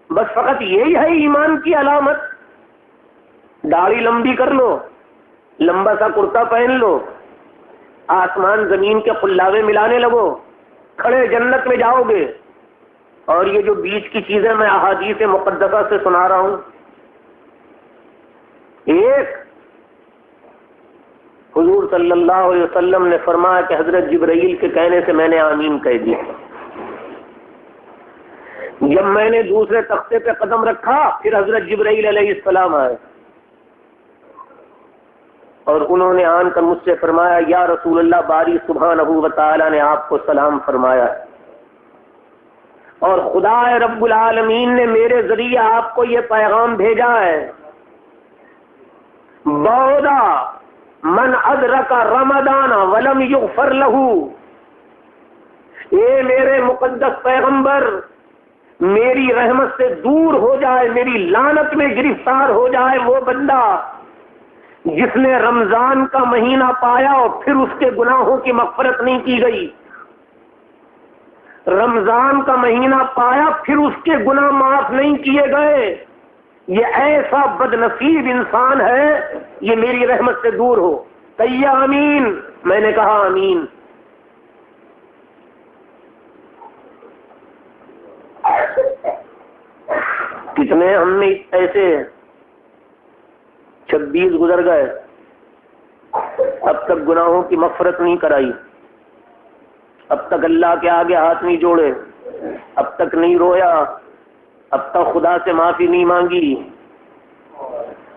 بس فقط یہی ہے ایمان کی علامت. داڑھی لمبی کر لو، لمبا سا کرتا پہن لو، آسمان زمین کے قلاوے ملانے لگو، کھڑے جنت میں جاؤ گے. اور یہ جو بیچ کی چیزیں میں احادیث مقدسہ سے سنا رہا ہوں، ایک حضور صلی اللہ علیہ وسلم نے فرمایا کہ حضرت جبرائیل کے کہنے سے میں نے آمین کہہ دیا. جب میں نے دوسرے تختے پہ قدم رکھا پھر حضرت جبرائیل علیہ السلام آئے اور انہوں نے آن کر مجھ سے فرمایا یا رسول اللہ، باری سبحانہ و تعالی نے آپ کو سلام فرمایا ہے، اور خدا رب العالمین نے میرے ذریعے آپ کو یہ پیغام بھیجا ہے، بعودا من ادرک رمضان ولم یغفر لہ. اے میرے مقدس پیغمبر، میری رحمت سے دور ہو جائے، میری لعنت میں گرفتار ہو جائے وہ بندہ جس نے رمضان کا مہینہ پایا اور پھر اس کے گناہوں کی مغفرت نہیں کی گئی. رمضان کا مہینہ پایا پھر اس کے گناہ معاف نہیں کیے گئے، یہ ایسا بد نصیب انسان ہے، یہ میری رحمت سے دور ہو۔ کہیے آمین۔ میں نے کہا آمین۔ کتنے ہم نے ایسے 26 گزر گئے، اب تک گناہوں کی مغفرت نہیں کرائی، اب تک اللہ کے آگے ہاتھ نہیں جوڑے، اب تک نہیں رویا، اب تک خدا سے معافی نہیں مانگی۔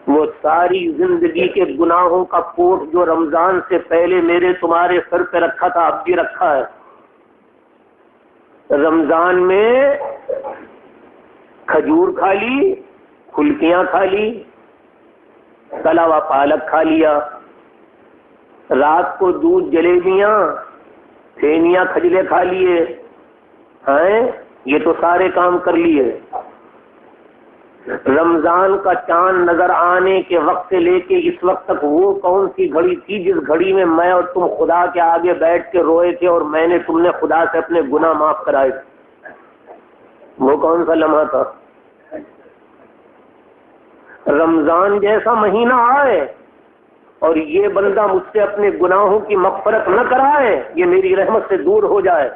وہ ساری زندگی کے گناہوں کا کوٹ جو رمضان سے پہلے میرے تمہارے سر پہ رکھا تھا اب بھی رکھا ہے۔ رمضان میں کھجور کھا لی، پھلکیاں کھا لی، تلا ہوا پالک کھا لیا، رات کو دودھ جلیبیاں سینیاں کھجلے کھا لیے ہیں، یہ تو سارے کام کر لیے۔ رمضان کا چاند نظر آنے کے وقت سے لے کے اس وقت تک وہ کون سی گھڑی تھی جس گھڑی میں میں اور تم خدا کے آگے بیٹھ کے روئے تھے اور میں نے تم نے خدا سے اپنے گناہ معاف کرائے تھے؟ وہ کون سا لمحہ تھا؟ رمضان جیسا مہینہ آئے اور یہ بندہ مجھ سے اپنے گناہوں کی مغفرت نہ کرائے، یہ میری رحمت سے دور ہو جائے۔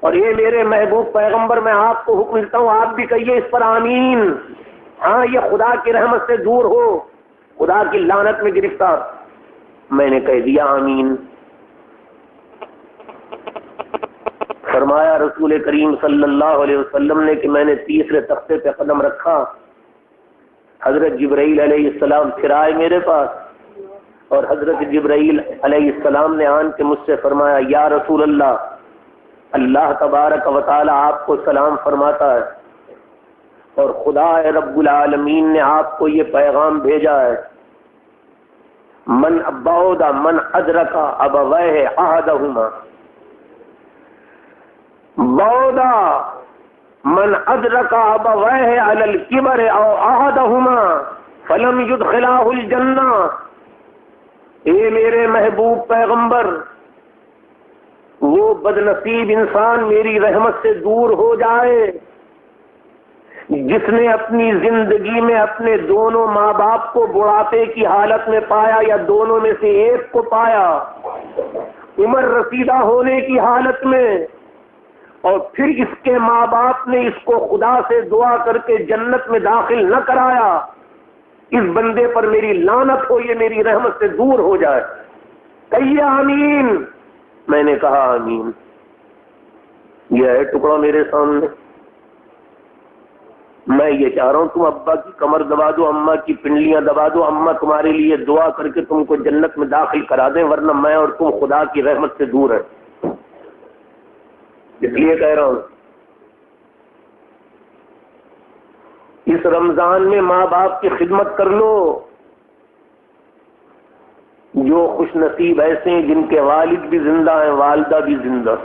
اور یہ میرے محبوب پیغمبر، میں آپ کو حکم دیتا ہوں، آپ بھی کہیے اس پر آمین۔ ہاں، یہ خدا کی رحمت سے دور ہو، خدا کی لعنت میں گرفتار۔ میں نے کہہ دیا آمین۔ فرمایا رسول کریم صلی اللہ علیہ وسلم نے کہ میں نے تیسرے تختے پہ قدم رکھا، حضرت جبرائیل علیہ السلام پھر آئے میرے پاس، اور حضرت جبرائیل علیہ السلام نے آن کے مجھ سے فرمایا، یا رسول اللہ، اللہ تبارک و تعالی آپ کو سلام فرماتا ہے اور خدا رب العالمین نے آپ کو یہ پیغام بھیجا ہے، من بعد من ادرک ابویہ احدہما، بعد من ادرک ابویہ علی الکبر او احدہما فلم یدخلہ الجنہ۔ اے میرے محبوب پیغمبر، وہ بد نصیب انسان میری رحمت سے دور ہو جائے جس نے اپنی زندگی میں اپنے دونوں ماں باپ کو بڑھاپے کی حالت میں پایا یا دونوں میں سے ایک کو پایا، عمر رسیدہ ہونے کی حالت میں، اور پھر اس کے ماں باپ نے اس کو خدا سے دعا کر کے جنت میں داخل نہ کرایا، اس بندے پر میری لعنت ہو، یہ میری رحمت سے دور ہو جائے۔ کہیے آمین۔ میں نے کہا آمین۔ یہ ہے ٹکڑا میرے سامنے، میں یہ چاہ رہا ہوں تم ابا کی کمر دبا دو، اماں کی پنڈلیاں دبا دو، اماں تمہارے لیے دعا کر کے تم کو جنت میں داخل کرا دیں، ورنہ میں اور تم خدا کی رحمت سے دور ہیں۔ اس لیے کہہ رہا ہوں اس رمضان میں ماں باپ کی خدمت کر لو۔ جو خوش نصیب ایسے ہیں جن کے والد بھی زندہ ہیں، والدہ بھی زندہ،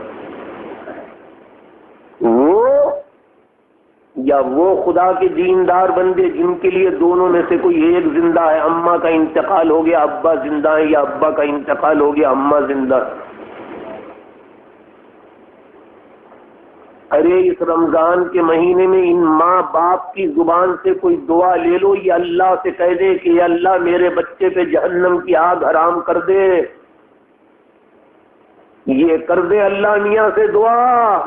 وہ خدا کے دیندار بندے جن کے لیے دونوں میں سے کوئی ایک زندہ ہے، اماں کا انتقال ہو گیا ابا زندہ ہے، یا ابا کا انتقال ہو گیا اماں زندہ۔ ارے اس رمضان کے مہینے میں ان ماں باپ کی زبان سے کوئی دعا لے لو، یہ اللہ سے کہہ دے کہ یا اللہ میرے بچے پہ جہنم کی آگ حرام کر دے، یہ کر دے اللہ میاں سے دعا۔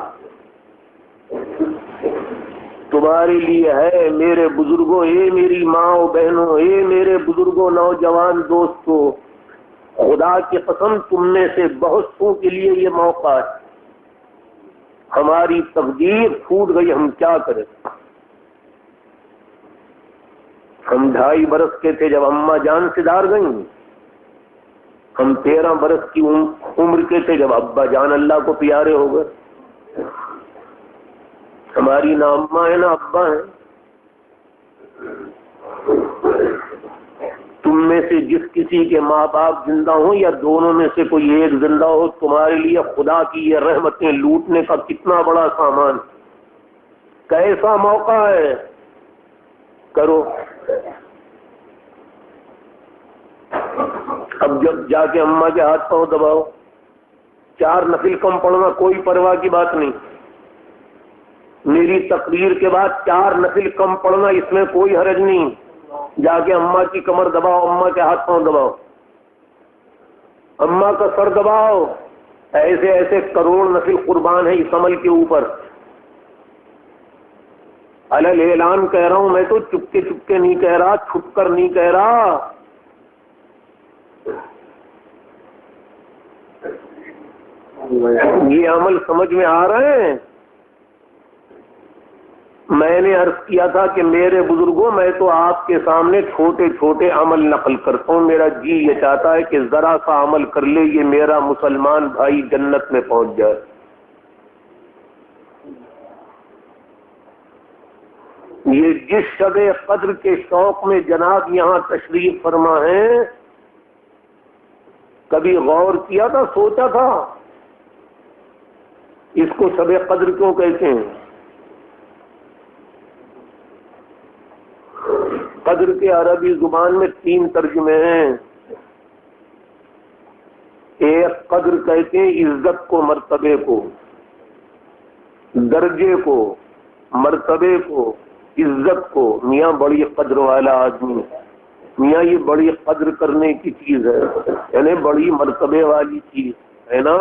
تمہارے لیے ہے میرے بزرگوں، اے میری ماں و بہنوں، اے میرے بزرگوں نوجوان دوستوں، خدا کی قسم تم میں سے بہت سو کے لیے یہ موقع ہے۔ ہماری تقدیر پھوٹ گئی، ہم کیا کریں؟ ہم 2.5 برس کے تھے جب اماں جان سے دار گئیں، ہم 13 برس کی عمر کے تھے جب ابا جان اللہ کو پیارے ہو گئے۔ ہماری نہ اماں ہے نہ ابا ہے۔ تم میں سے جس کسی کے ماں باپ زندہ ہوں یا دونوں میں سے کوئی ایک زندہ ہو، تمہارے لیے خدا کی یہ رحمتیں لوٹنے کا کتنا بڑا سامان، کیسا موقع ہے، کرو۔ اب جب جا کے اماں کے ہاتھ پاؤں دباؤ، 4 نفل کم پڑھنا کوئی پرواہ کی بات نہیں. میری تقریر کے بعد 4 نفل کم پڑھنا اس میں کوئی حرج نہیں. جا کے اماں کی کمر دباؤ، اماں کے ہاتھ پاؤں دباؤ، اماں کا سر دباؤ. ایسے ایسے کروڑ نفل قربان ہے اس عمل کے اوپر. علل اعلان کہہ رہا ہوں، میں تو چپکے چپکے نہیں کہہ رہا، چھپ کر نہیں کہہ رہا. یہ عمل سمجھ میں آ رہے ہیں؟ میں نے عرض کیا تھا کہ میرے بزرگوں، میں تو آپ کے سامنے چھوٹے چھوٹے عمل نقل کرتا ہوں. میرا جی یہ چاہتا ہے کہ ذرا سا عمل کر لے یہ میرا مسلمان بھائی جنت میں پہنچ جائے. یہ جس شب قدر کے شوق میں جناب یہاں تشریف فرما ہیں، کبھی غور کیا تھا، سوچا تھا اس کو شب قدر کیوں کہتے ہیں؟ قدر کے عربی زبان میں 3 ترجمے ہیں. ایک قدر کہتے ہیں عزت کو، مرتبے کو، درجے کو، مرتبے کو، عزت کو. میاں بڑی قدر والا آدمی، میاں یہ بڑی قدر کرنے کی چیز ہے، یعنی بڑی مرتبے والی چیز ہے نا.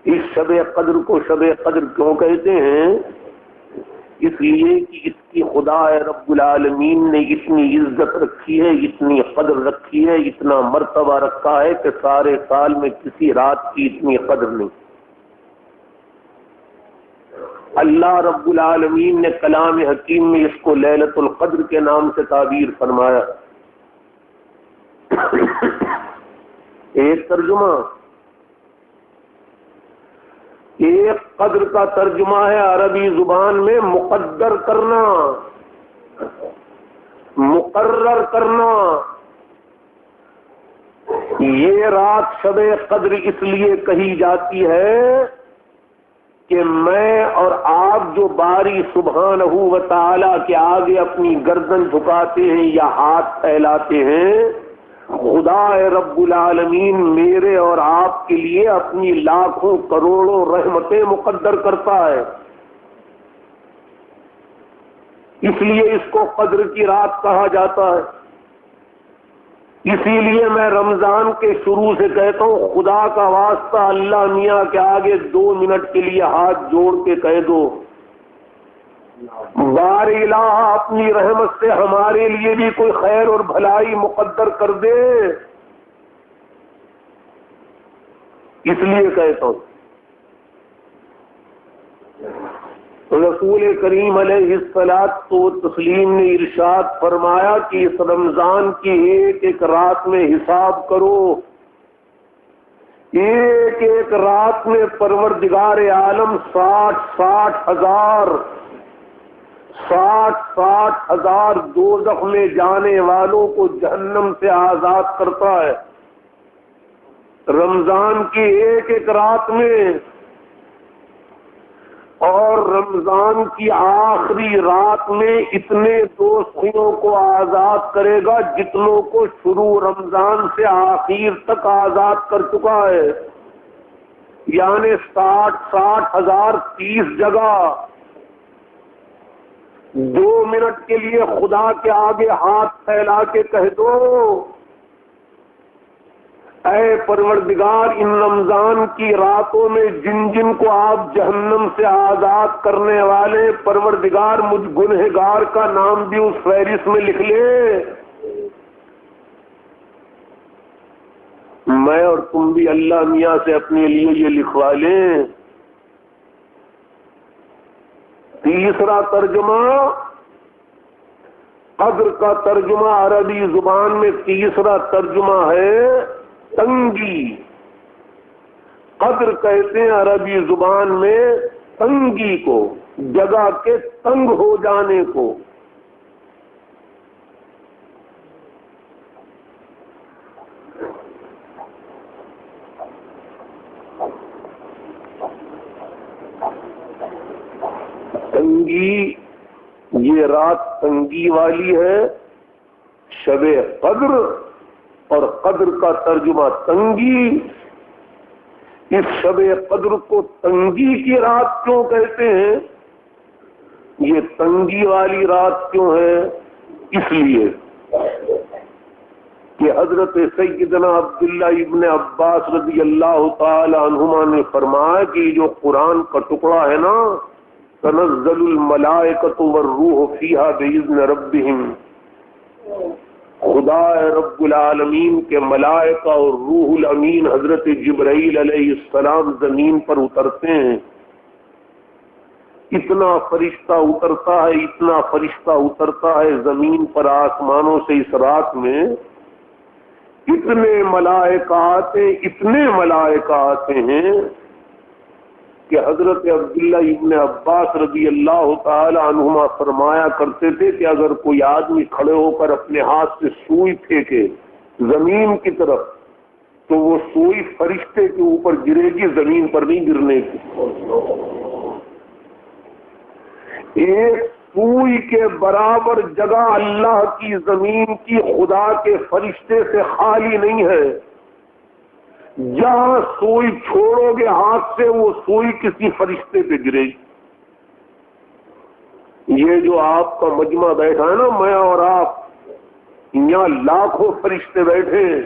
اس شب قدر کو شب قدر کیوں کہتے ہیں؟ اس لیے کہ اس کی خدا رب العالمین نے اتنی عزت رکھی ہے، اتنی قدر رکھی ہے، اتنا مرتبہ رکھا ہے کہ سارے سال میں کسی رات کی اتنی قدر نہیں. اللہ رب العالمین نے کلام حکیم میں اس کو لیلۃ القدر کے نام سے تعبیر فرمایا. ایک ترجمہ، ایک قدر کا ترجمہ ہے عربی زبان میں مقدر کرنا، مقرر کرنا. یہ رات شب قدر اس لیے کہی جاتی ہے کہ میں اور آپ جو باری سبحانہ و تعالی کے آگے اپنی گردن جھکاتے ہیں یا ہاتھ پھیلاتے ہیں، خدا رب العالمین میرے اور آپ کے لیے اپنی لاکھوں کروڑوں رحمتیں مقدر کرتا ہے. اس لیے اس کو قدر کی رات کہا جاتا ہے. اسی لیے میں رمضان کے شروع سے کہتا ہوں، خدا کا واسطہ اللہ میاں کے آگے 2 منٹ کے لیے ہاتھ جوڑ کے کہہ دو، بار الہ اپنی رحمت سے ہمارے لیے بھی کوئی خیر اور بھلائی مقدر کر دے. اس لیے کہتا ہوں. رسول کریم علیہ الصلوۃ والتسلیم نے ارشاد فرمایا کہ اس رمضان کی ایک ایک رات میں حساب کرو، ایک ایک رات میں پروردگار عالم 60 ہزار دوزخ میں جانے والوں کو جہنم سے آزاد کرتا ہے. رمضان کی ایک ایک رات میں، اور رمضان کی آخری رات میں اتنے دوستیوں کو آزاد کرے گا جتنوں کو شروع رمضان سے آخر تک آزاد کر چکا ہے. یعنی 60 ہزار 30 جگہ. 2 منٹ کے لیے خدا کے آگے ہاتھ پھیلا کے کہہ دو، اے پروردگار ان رمضان کی راتوں میں جن جن کو آپ جہنم سے آزاد کرنے والے، پروردگار مجھ گنہگار کا نام بھی اس فہرست میں لکھ لے. میں اور تم بھی اللہ میاں سے اپنے لیے یہ لکھوا لیں. تیسرا ترجمہ، قدر کا ترجمہ عربی زبان میں تیسرا ترجمہ ہے تنگی. قدر کہتے ہیں عربی زبان میں تنگی کو، جگہ کے تنگ ہو جانے کو. تنگی، یہ رات تنگی والی ہے، شب قدر، اور قدر کا ترجمہ تنگی. اس شب قدر کو تنگی کی رات کیوں کہتے ہیں؟ یہ تنگی والی رات کیوں ہے؟ اس لیے کہ حضرت سیدنا عبداللہ ابن عباس رضی اللہ تعالی عنہما نے فرمایا کہ جو قرآن کا ٹکڑا ہے نا، تنزل الملائکۃ والروح فیہا باذن ربہم، خدا رب العالمین کے ملائکہ اور روح الامین حضرت جبرائیل علیہ السلام زمین پر اترتے ہیں. اتنا فرشتہ اترتا ہے، اتنا فرشتہ اترتا ہے زمین پر آسمانوں سے اس رات میں. اتنے ملائکہ آتے ہیں کہ حضرت عبداللہ ابن عباس رضی اللہ تعالی عنہما فرمایا کرتے تھے کہ اگر کوئی آدمی کھڑے ہو کر اپنے ہاتھ سے سوئی پھینکے زمین کی طرف تو وہ سوئی فرشتے کے اوپر گرے گی، زمین پر نہیں گرنے کی. ایک سوئی کے برابر جگہ اللہ کی زمین کی خدا کے فرشتے سے خالی نہیں ہے. جہاں سوئی چھوڑو گے ہاتھ سے وہ سوئی کسی فرشتے پہ گرے گی. یہ جو آپ کا مجمع بیٹھا ہے نا، میں اور آپ، یہاں لاکھوں فرشتے بیٹھے ہیں،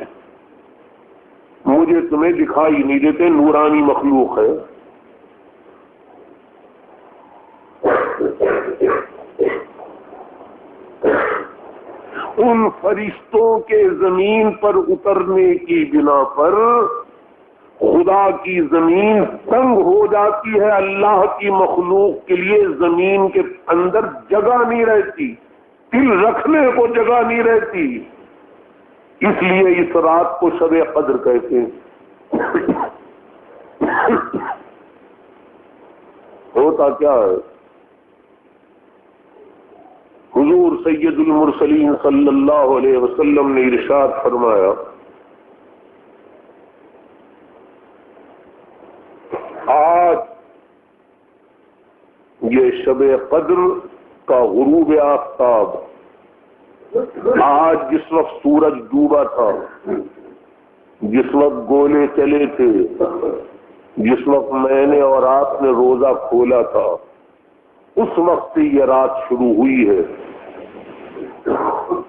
مجھے تمہیں دکھائی نہیں دیتے، نورانی مخلوق ہے. ان فرشتوں کے زمین پر اترنے کی بنا پر خدا کی زمین تنگ ہو جاتی ہے. اللہ کی مخلوق کے لیے زمین کے اندر جگہ نہیں رہتی، دل رکھنے کو جگہ نہیں رہتی. اس لیے اس رات کو شب قدر کہتے ہیں. ہوتا کیا ہے؟ حضور سید المرسلین صلی اللہ علیہ وسلم نے ارشاد فرمایا، آج یہ شب قدر کا غروب آفتاب، آج جس وقت سورج ڈوبا تھا، جس وقت گولے چلے تھے، جس وقت میں نے اور آپ نے روزہ کھولا تھا، اس وقت سے یہ رات شروع ہوئی ہے.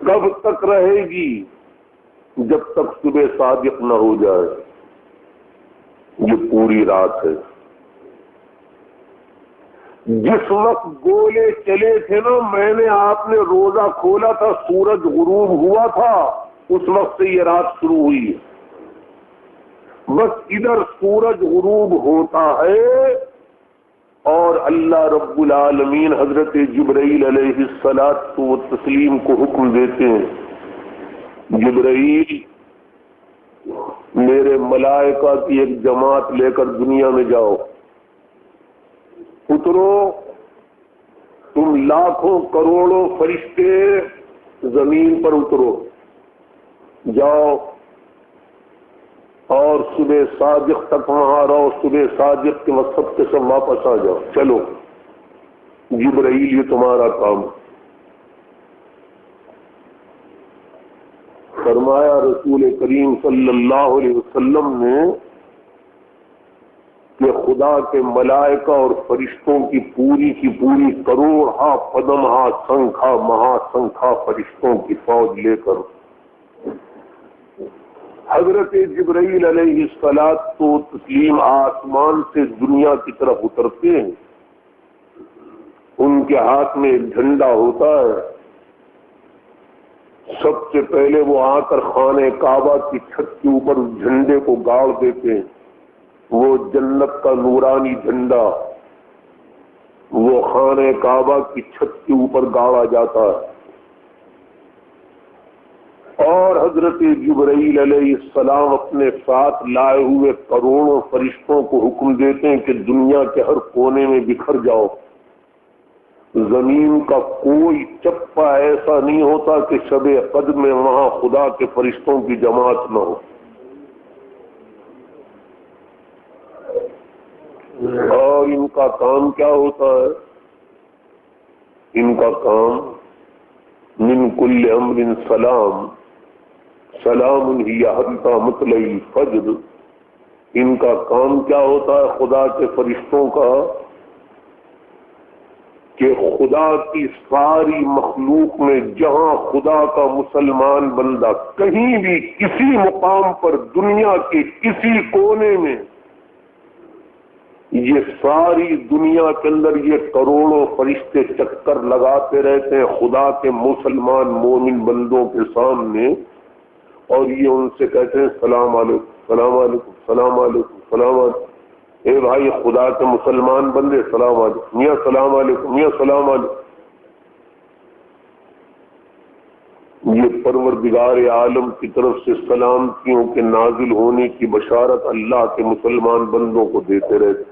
کب تک رہے گی؟ جب تک صبح صادق نہ ہو جائے. یہ پوری رات ہے. جس وقت گولے چلے تھے نا، میں نے آپ نے روزہ کھولا تھا، سورج غروب ہوا تھا، اس وقت سے یہ رات شروع ہوئی ہے. بس ادھر سورج غروب ہوتا ہے اور اللہ رب العالمین حضرت جبرائیل علیہ الصلاۃ والتسلیم کو حکم دیتے ہیں، جبرائیل میرے ملائکہ کی ایک جماعت لے کر دنیا میں جاؤ، اترو، تم لاکھوں کروڑوں فرشتے زمین پر اترو، جاؤ اور صبح صادق تک وہاں رہو، صبح صادق کے وقت سب کے سب واپس آ جاؤ. چلو جبرائیل یہ تمہارا کام. فرمایا رسول کریم صلی اللہ علیہ وسلم نے کہ خدا کے ملائکہ اور فرشتوں کی پوری کروڑ پدمہا سنکھا مہا سنکھا فرشتوں کی فوج لے کر حضرت جبرائیل علیہ الصلاۃ والتسلیم آسمان سے دنیا کی طرف اترتے ہیں. ان کے ہاتھ میں ایک جھنڈا ہوتا ہے. سب سے پہلے وہ آ کر خانہ کعبہ کی چھت کے اوپر اس جھنڈے کو گاڑ دیتے ہیں. وہ جنت کا نورانی جھنڈا وہ خانہ کعبہ کی چھت کے اوپر گاڑا جاتا ہے اور حضرت جبرائیل علیہ السلام اپنے ساتھ لائے ہوئے کروڑوں فرشتوں کو حکم دیتے ہیں کہ دنیا کے ہر کونے میں بکھر جاؤ. زمین کا کوئی چپا ایسا نہیں ہوتا کہ شب قدر میں وہاں خدا کے فرشتوں کی جماعت نہ ہو. اور ان کا کام کیا ہوتا ہے؟ ان کا کام من کل امر سلام، سلام ہی حتی مطلع الفجر، ان کا کام کیا ہوتا ہے خدا کے فرشتوں کا کہ خدا کی ساری مخلوق میں جہاں خدا کا مسلمان بندہ کہیں بھی کسی مقام پر دنیا کے کسی کونے میں، یہ ساری دنیا کے اندر یہ کروڑوں فرشتے چکر لگاتے رہتے ہیں خدا کے مسلمان مومن بندوں کے سامنے، اور یہ ان سے کہتے ہیں سلام علیکم سلام علیکم سلام علیکم سلام علیکم، اے بھائی خدا کے مسلمان بندے سلام علیکم، میاں سلام علیکم، میاں سلام علیکم۔ یہ پروردگار عالم کی طرف سے سلامتیوں کے نازل ہونے کی بشارت اللہ کے مسلمان بندوں کو دیتے رہتے ہیں۔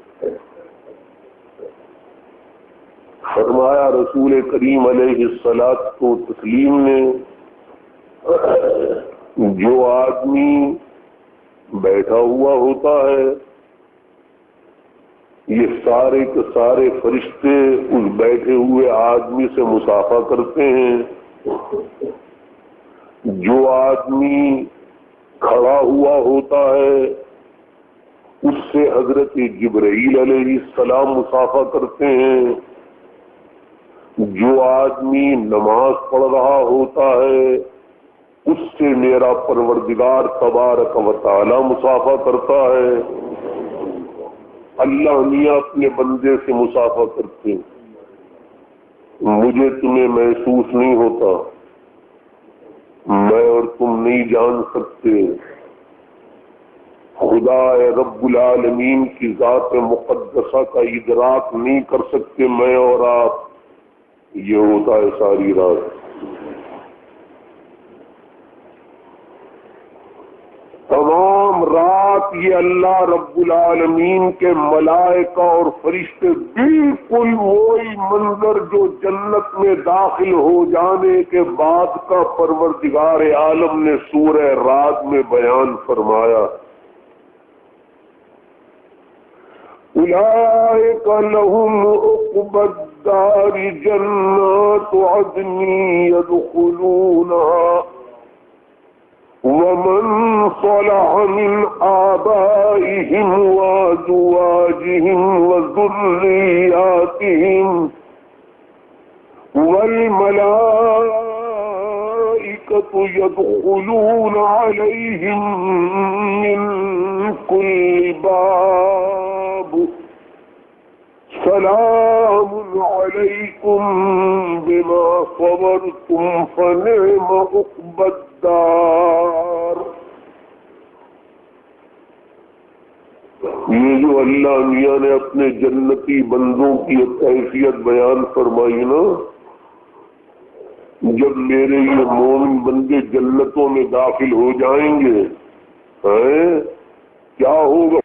فرمایا رسول کریم علیہ الصلاۃ و تسلیم نے، جو آدمی بیٹھا ہوا ہوتا ہے یہ سارے کے سارے فرشتے اس بیٹھے ہوئے آدمی سے مصافحہ کرتے ہیں، جو آدمی کھڑا ہوا ہوتا ہے اس سے حضرت جبرائیل علیہ السلام مصافحہ کرتے ہیں، جو آدمی نماز پڑھ رہا ہوتا ہے اس سے میرا پروردگار تبارک و تعالی مصافحہ کرتا ہے، اللہ میاں اپنے بندے سے مصافحہ کرتے ہیں۔ مجھے تمہیں محسوس نہیں ہوتا، میں اور تم نہیں جان سکتے، خدا رب العالمین کی ذات مقدسہ کا ادراک نہیں کر سکتے میں اور آپ، یہ ہوتا ہے ساری رات۔ تمام رات یہ اللہ رب العالمین کے ملائکہ اور فرشتے بالکل وہی منظر جو جنت میں داخل ہو جانے کے بعد کا پروردگار عالم نے سورہ رات میں بیان فرمایا۔ اولئک لہم عقبی الدار جنات عدن یدخلونہا ومن صلح من آبائهم وأزواجهم وذرياتهم والملائكة يدخلون عليهم من كل باب سلام علیکم بما صبرتم فنعم عقبی الدار۔ یہ جو اللہ میاں نے اپنے جنتی بندوں کی کیفیت بیان فرمائی نا، جب میرے یہ مومن بندے جنتوں میں داخل ہو جائیں گے کیا ہوگا؟